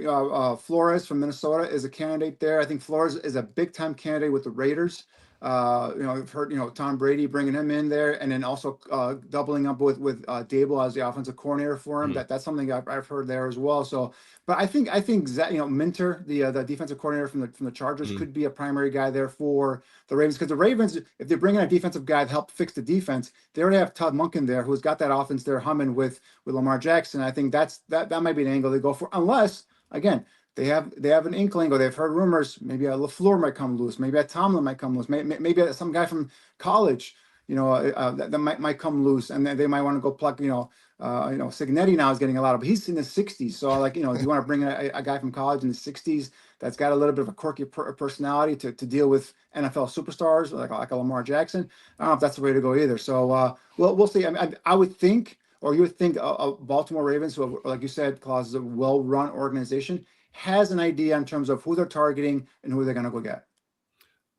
[SPEAKER 5] Flores from Minnesota is a candidate there. I think Flores is a big time candidate with the Raiders. I've heard Tom Brady bringing him in there, and then also doubling up with Dable as the offensive coordinator for him. That's something I've heard there as well. So, but I think Minter, the defensive coordinator from the Chargers, could be a primary guy there for the Ravens, because the Ravens, if they bring in a defensive guy to help fix the defense, they already have Todd Monken there, who's got that offense there humming with Lamar Jackson. I think that might be an angle they go for, unless again they have an inkling, or they've heard rumors. Maybe a LaFleur might come loose. Maybe a Tomlin might come loose. Maybe some guy from college, that might come loose, and they might want to go pluck. Signetti now is getting a lot of. He's in his 60s, so do you want to bring a guy from college in his 60s that's got a little bit of a quirky personality to deal with NFL superstars like a Lamar Jackson? I don't know if that's the way to go either. So we'll see. I mean, I would think, or you would think, Baltimore Ravens, who, like you said, Klaus, is a well-run organization, has an idea in terms of who they're targeting and who they're going to go get.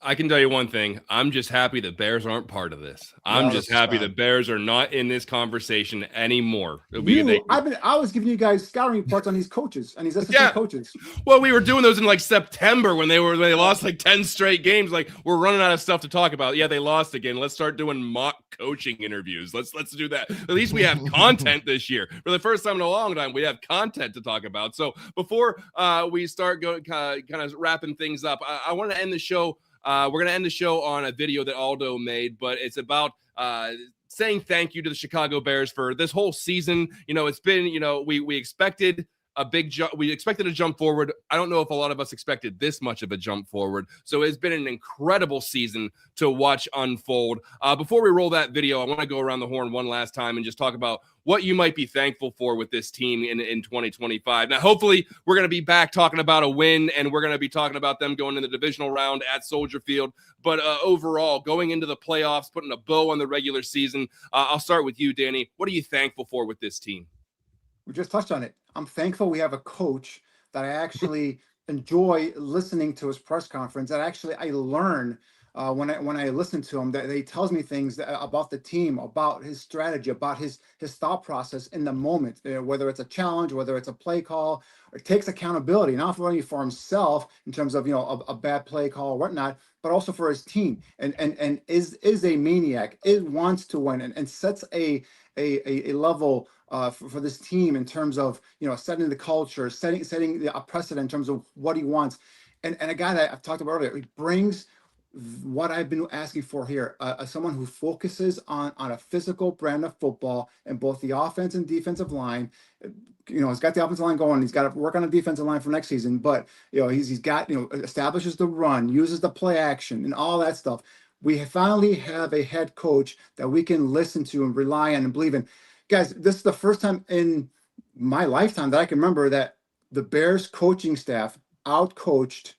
[SPEAKER 3] I can tell you one thing. I'm just happy the Bears aren't part of this. I'm just happy the Bears are not in this conversation anymore.
[SPEAKER 5] I was giving you guys scouting reports on these coaches and these assistant coaches.
[SPEAKER 3] Well, we were doing those in like September when they lost like 10 straight games. Like, we're running out of stuff to talk about. Yeah, they lost again. Let's start doing mock coaching interviews. Let's do that. At least we have content this year. For the first time in a long time, we have content to talk about. So before we start going kind of wrapping things up, I want to end the show. We're going to end the show on a video that Aldo made, but it's about saying thank you to the Chicago Bears for this whole season. It's been, we expected a big jump. We expected a jump forward. I don't know if a lot of us expected this much of a jump forward. So it's been an incredible season to watch unfold. Before we roll that video, I want to go around the horn one last time and just talk about what you might be thankful for with this team in 2025. Now, hopefully, we're going to be back talking about a win, and we're going to be talking about them going in the divisional round at Soldier Field. But overall, going into the playoffs, putting a bow on the regular season, I'll start with you, Danny. What are you thankful for with this team?
[SPEAKER 5] We just touched on it. I'm thankful we have a coach that I actually enjoy listening to his press conference, that actually I learn when I listen to him, that he tells me things about the team, about his strategy, about his thought process in the moment, whether it's a challenge, whether it's a play call, or takes accountability, not only for himself in terms of a bad play call or whatnot, but also for his team, and is a maniac, wants to win, and sets a level for this team in terms of, setting the culture, setting the precedent in terms of what he wants. And a guy that I've talked about earlier, he brings what I've been asking for here, someone who focuses on a physical brand of football in both the offense and defensive line. He's got the offensive line going. He's got to work on the defensive line for next season, but he's got, establishes the run, uses the play action and all that stuff. We finally have a head coach that we can listen to and rely on and believe in. Guys, this is the first time in my lifetime that I can remember that the Bears coaching staff outcoached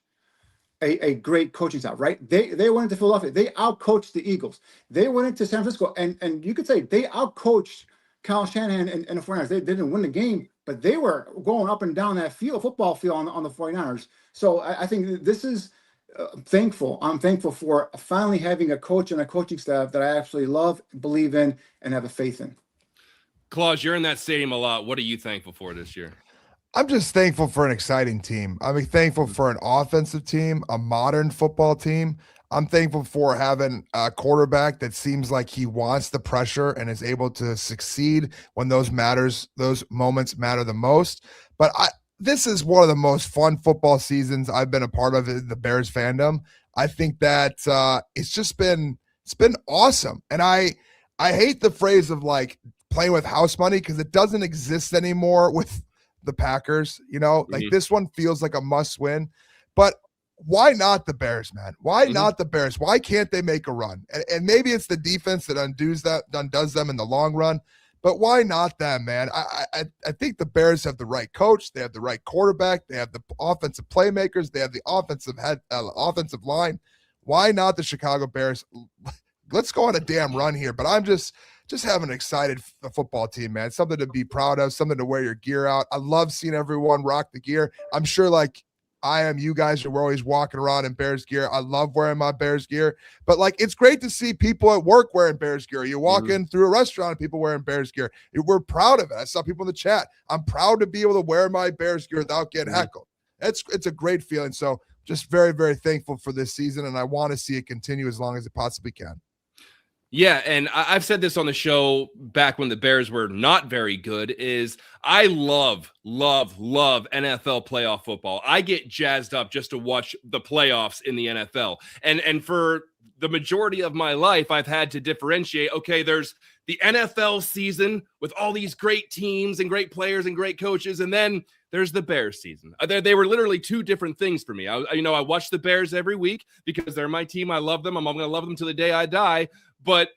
[SPEAKER 5] a great coaching staff, right? They went into Philadelphia. They outcoached the Eagles. They went into San Francisco, and you could say they outcoached Kyle Shanahan and the 49ers. They didn't win the game, but they were going up and down that football field on the 49ers. So I think this is thankful. I'm thankful for finally having a coach and a coaching staff that I actually love, believe in, and have a faith in.
[SPEAKER 3] Claus, you're in that stadium a lot. What are you thankful for this year?
[SPEAKER 4] I'm just thankful for an exciting team. I'm thankful for an offensive team, a modern football team. I'm thankful for having a quarterback that seems like he wants the pressure and is able to succeed when those moments matter the most. But this is one of the most fun football seasons I've been a part of in the Bears fandom. I think that it's been awesome. And I hate the phrase of like playing with house money because it doesn't exist anymore with the Packers. Like this one feels like a must win. But why not the Bears, man? Why not the Bears? Why can't they make a run? And maybe it's the defense that undoes them in the long run. But why not them, man? I think the Bears have the right coach. They have the right quarterback. They have the offensive playmakers. They have the offensive line. Why not the Chicago Bears? Let's go on a damn run here. But I'm just having an excited football team, man. Something to be proud of, something to wear your gear out. I love seeing everyone rock the gear. I'm sure like I am, you guys are always walking around in Bears gear. I love wearing my Bears gear, but like, it's great to see people at work wearing Bears gear. You walk in through a restaurant and people wearing Bears gear. We're proud of it. I saw people in the chat. I'm proud to be able to wear my Bears gear without getting heckled. It's a great feeling. So just very, very thankful for this season. And I want to see it continue as long as it possibly can.
[SPEAKER 3] Yeah, and I've said this on the show back when the Bears were not very good, is I love NFL playoff football. I get jazzed up just to watch the playoffs in the NFL. And for the majority of my life, I've had to differentiate, okay, there's the NFL season with all these great teams and great players and great coaches, and then there's the Bears season. They were literally two different things for me. I watch the Bears every week because they're my team. I love them. I'm going to love them till the day I die. But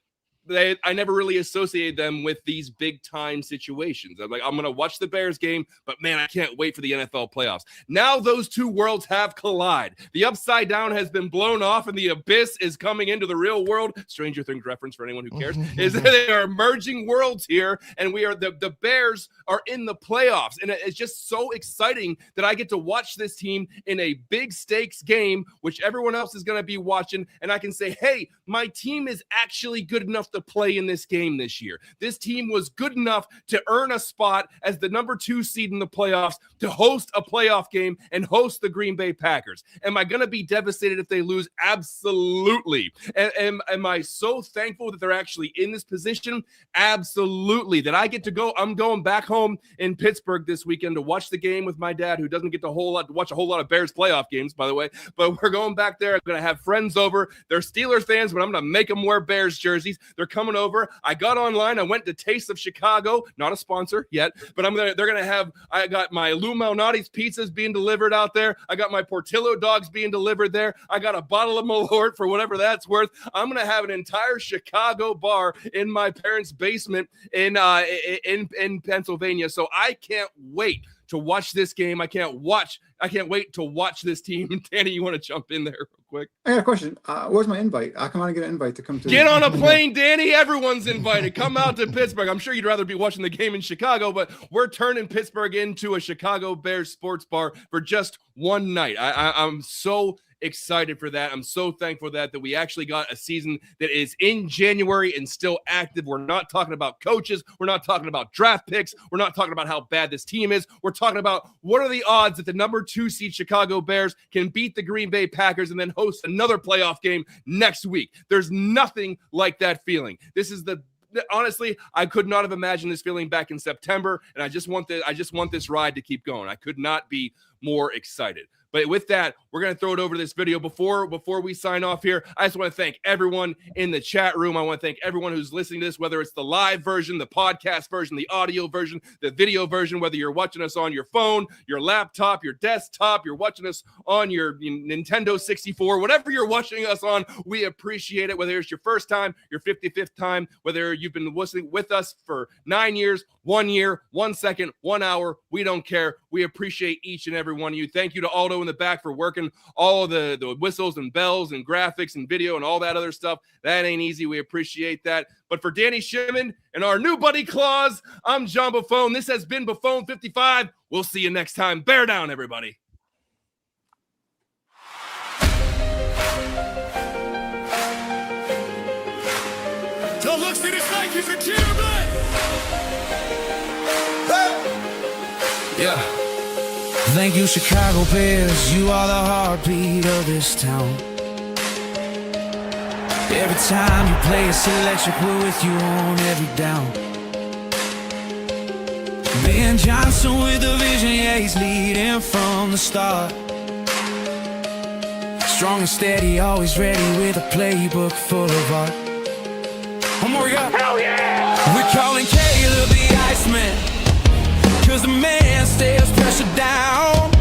[SPEAKER 3] I never really associated them with these big time situations. I'm going to watch the Bears game, but man, I can't wait for the NFL playoffs. Now those two worlds have collided. The upside down has been blown off and the abyss is coming into the real world. Stranger Things reference for anyone who cares, is that they are merging worlds here. And the Bears are in the playoffs. And it's just so exciting that I get to watch this team in a big stakes game, which everyone else is going to be watching. And I can say, hey, my team is actually good enough to play in this game this year. This team was good enough to earn a spot as the number 2 seed in the playoffs, to host a playoff game and host the Green Bay Packers. Am I going to be devastated if they lose? Absolutely. Am I so thankful that they're actually in this position? Absolutely. That I get to go. I'm going back home in Pittsburgh this weekend to watch the game with my dad, who doesn't get to watch a whole lot of Bears playoff games, by the way. But we're going back there. I'm going to have friends over. They're Steelers fans, but I'm going to make them wear Bears jerseys. They're coming over. I got online. I went to Taste of Chicago, not a sponsor yet, but I got my Lou Malnati's pizzas being delivered out there. I got my Portillo dogs being delivered there. I got a bottle of Malort for whatever that's worth. I'm going to have an entire Chicago bar in my parents' basement in Pennsylvania. So I can't wait to watch this game. I can't wait to watch this team. Danny, you want to jump in there real quick?
[SPEAKER 5] I got a question. Where's my invite? I come on and get an invite to come to.
[SPEAKER 3] Get on a plane, Danny. Everyone's invited. Come out to Pittsburgh. I'm sure you'd rather be watching the game in Chicago, but we're turning Pittsburgh into a Chicago Bears sports bar for just one night. I'm so excited for that. I'm so thankful that we actually got a season that is in January and still active. We're not talking about coaches. We're not talking about draft picks. We're not talking about how bad this team is. We're talking about what are the odds that the number 2 seed Chicago Bears can beat the Green Bay Packers and then host another playoff game next week. There's nothing like that feeling. This is honestly, I could not have imagined this feeling back in September, and I just want this ride to keep going. I could not be more excited. But with that, we're going to throw it over to this video. Before we sign off here, I just want to thank everyone in the chat room. I want to thank everyone who's listening to this, whether it's the live version, the podcast version, the audio version, the video version, whether you're watching us on your phone, your laptop, your desktop, you're watching us on your Nintendo 64, whatever you're watching us on, we appreciate it. Whether it's your first time, your 55th time, whether you've been listening with us for 9 years, 1 year, 1 second, 1 hour, we don't care. We appreciate each and every one of you. Thank you to Aldo in the back for working all of the whistles and bells and graphics and video and all that other stuff. That ain't easy. We appreciate that. But for Danny Shimon and our new buddy Claus, I'm John Buffone. This has been Buffone 55. We'll see you next time. Bear down, everybody.
[SPEAKER 1] Don't look, see this like he's a cheer, blood.
[SPEAKER 8] Yeah. Thank you, Chicago Bears. You are the heartbeat of this town. Every time you play, it's electric. We're with you on every down. Ben Johnson with a vision, yeah, he's leading from the start. Strong and steady, always ready with a playbook full of art. One more, we got. Hell yeah! We're calling Caleb the Iceman, 'cause the man stays pressure down.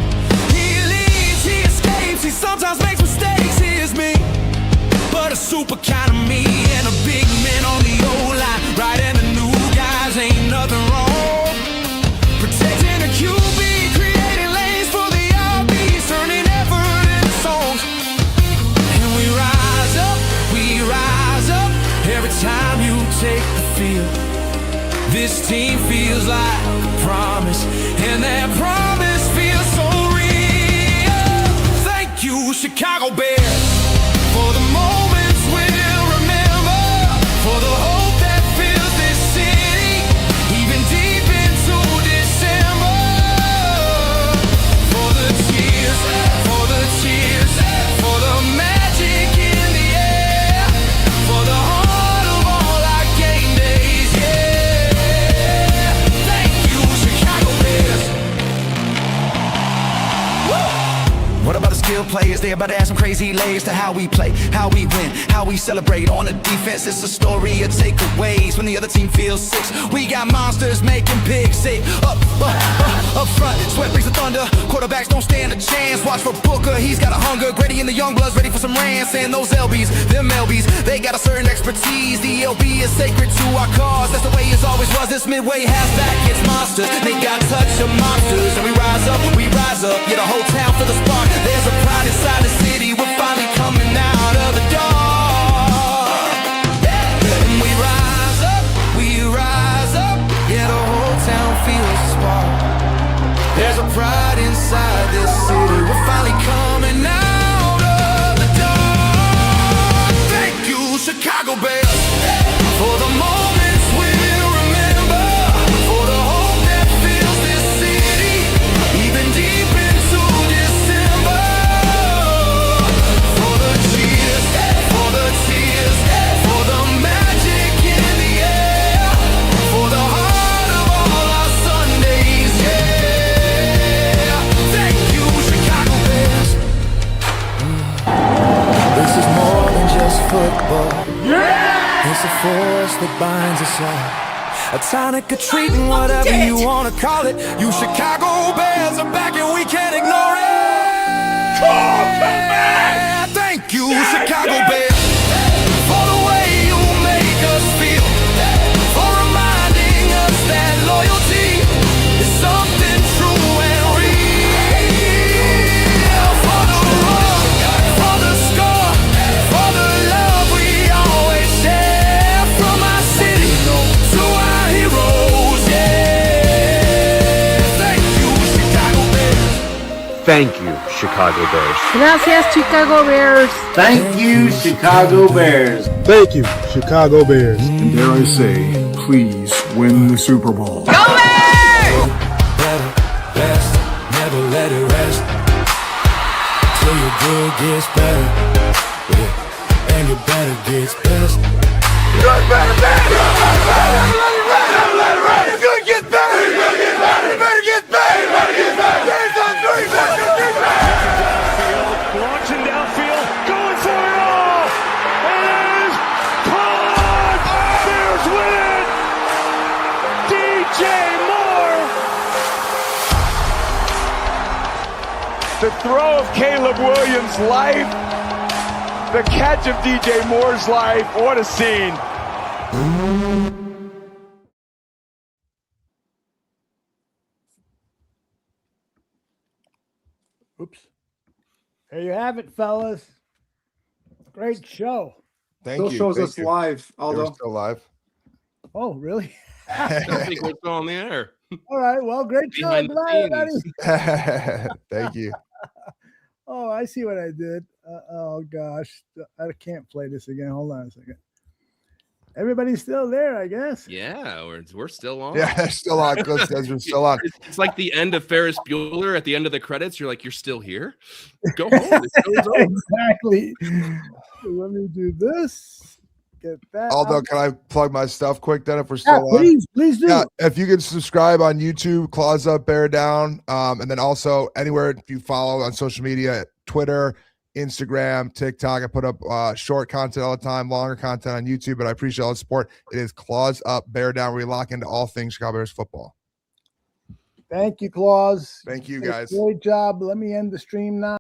[SPEAKER 8] He leads, he escapes, he sometimes makes mistakes. He is me, but a super kind of me, and a big man on the O-line, right? And the new guys ain't nothing wrong. Protecting a QB, creating lanes for the RBs, turning effort into songs. And we rise up every time you take the field. This team feels like a promise, and that promise feels so real. Thank you, Chicago Bears, for the moments we'll remember, for the hope that fills this city, even deep into December. For the tears, for the tears, for the magic in the air, for the heart of all our game days, yeah. Thank you, Chicago Bears. What about the skill players? They about to add some crazy layers to how we play, how we win, how we celebrate. On the defense, it's a story of takeaways. When the other team feels sick, we got monsters making pigs sick. Up front, sweat brings the thunder. Quarterbacks don't stand a chance. Watch for Booker, he's got a hunger. Grady and the young bloods ready for some rants. And those LBs, them LBs, they got a certain expertise. The LB is sacred to our cause. That's the way it always was. This midway halfback, it's monsters. They got touch of monsters. And we rise up, yeah, the whole town for the spark. There's a pride inside the city. We're finally coming out of the dark. And we rise up, yeah, the whole town feels the spark. There's a pride inside this city. We're finally coming out of the dark. Thank you, Chicago Bears, for the moments we'll remember, for the hope that fills this city, even deep into December. For the cheers, for the tears, for the magic in the air, for the heart of all our Sundays, yeah. Thank you, Chicago Bears. This is more than just football. It's a force that binds us all. A tonic, a treat, and whatever you wanna call it. You Chicago Bears are back and we can't ignore it. Thank you, Chicago Bears, for the way you make us feel, for reminding us that loyalty is something true and real. For the run, for the score, for the love we always share, from our city to our heroes, yeah. Thank you, Chicago Bears.
[SPEAKER 9] Thank you, Chicago Bears.
[SPEAKER 10] Gracias, Chicago Bears.
[SPEAKER 11] Thank you, Chicago Bears.
[SPEAKER 12] Thank you, Chicago Bears. And dare I say, please win the Super Bowl.
[SPEAKER 8] Go Bears! Better, best, never let it rest, till your good gets better, yeah, and your better gets best.
[SPEAKER 1] Good better be. Never let it rest. It's gonna get better. It's gonna get better. It better get better. It better get better. There's on three.
[SPEAKER 13] Launching downfield, going for it all. It is caught. Bears win it. DJ Moore. The throw of Caleb Williams' life. The catch of DJ Moore's life. What a scene.
[SPEAKER 14] Oops. There you have it, fellas. Great show.
[SPEAKER 4] Thank
[SPEAKER 5] Still
[SPEAKER 4] you.
[SPEAKER 5] shows
[SPEAKER 4] Thank
[SPEAKER 5] us
[SPEAKER 4] you.
[SPEAKER 5] live,
[SPEAKER 4] We're
[SPEAKER 5] although
[SPEAKER 4] still live.
[SPEAKER 14] Oh, really?
[SPEAKER 3] I don't think we're still on the air.
[SPEAKER 14] All right. Well, great show.
[SPEAKER 3] Behind
[SPEAKER 14] Good
[SPEAKER 3] the
[SPEAKER 14] night,
[SPEAKER 3] scenes.
[SPEAKER 14] everybody.
[SPEAKER 4] Thank you.
[SPEAKER 14] Oh, I see what I did. Oh, gosh. I can't play this again. Hold on a second. Everybody's still there, I guess.
[SPEAKER 3] Yeah, we're still on.
[SPEAKER 4] Yeah, they're still on. Cliff says we're still on.
[SPEAKER 3] It's like the end of Ferris Bueller at the end of the credits. You're like, you're still here? Go home. The show's over.
[SPEAKER 14] Exactly. Let me do this. Get that.
[SPEAKER 4] Although,
[SPEAKER 14] out.
[SPEAKER 4] can I plug my stuff quick then if we're still on?
[SPEAKER 14] Please do.
[SPEAKER 4] Yeah, if you can subscribe on YouTube, Claws Up, Bear Down, and then also anywhere if you follow on social media, Twitter, Instagram, TikTok. I put up short content all the time, longer content on YouTube, but I appreciate all the support. It is Claws Up, Bear Down. We lock into all things Chicago Bears football.
[SPEAKER 14] Thank you, Claus.
[SPEAKER 4] Thank you, guys.
[SPEAKER 14] Great job. Let me end the stream now.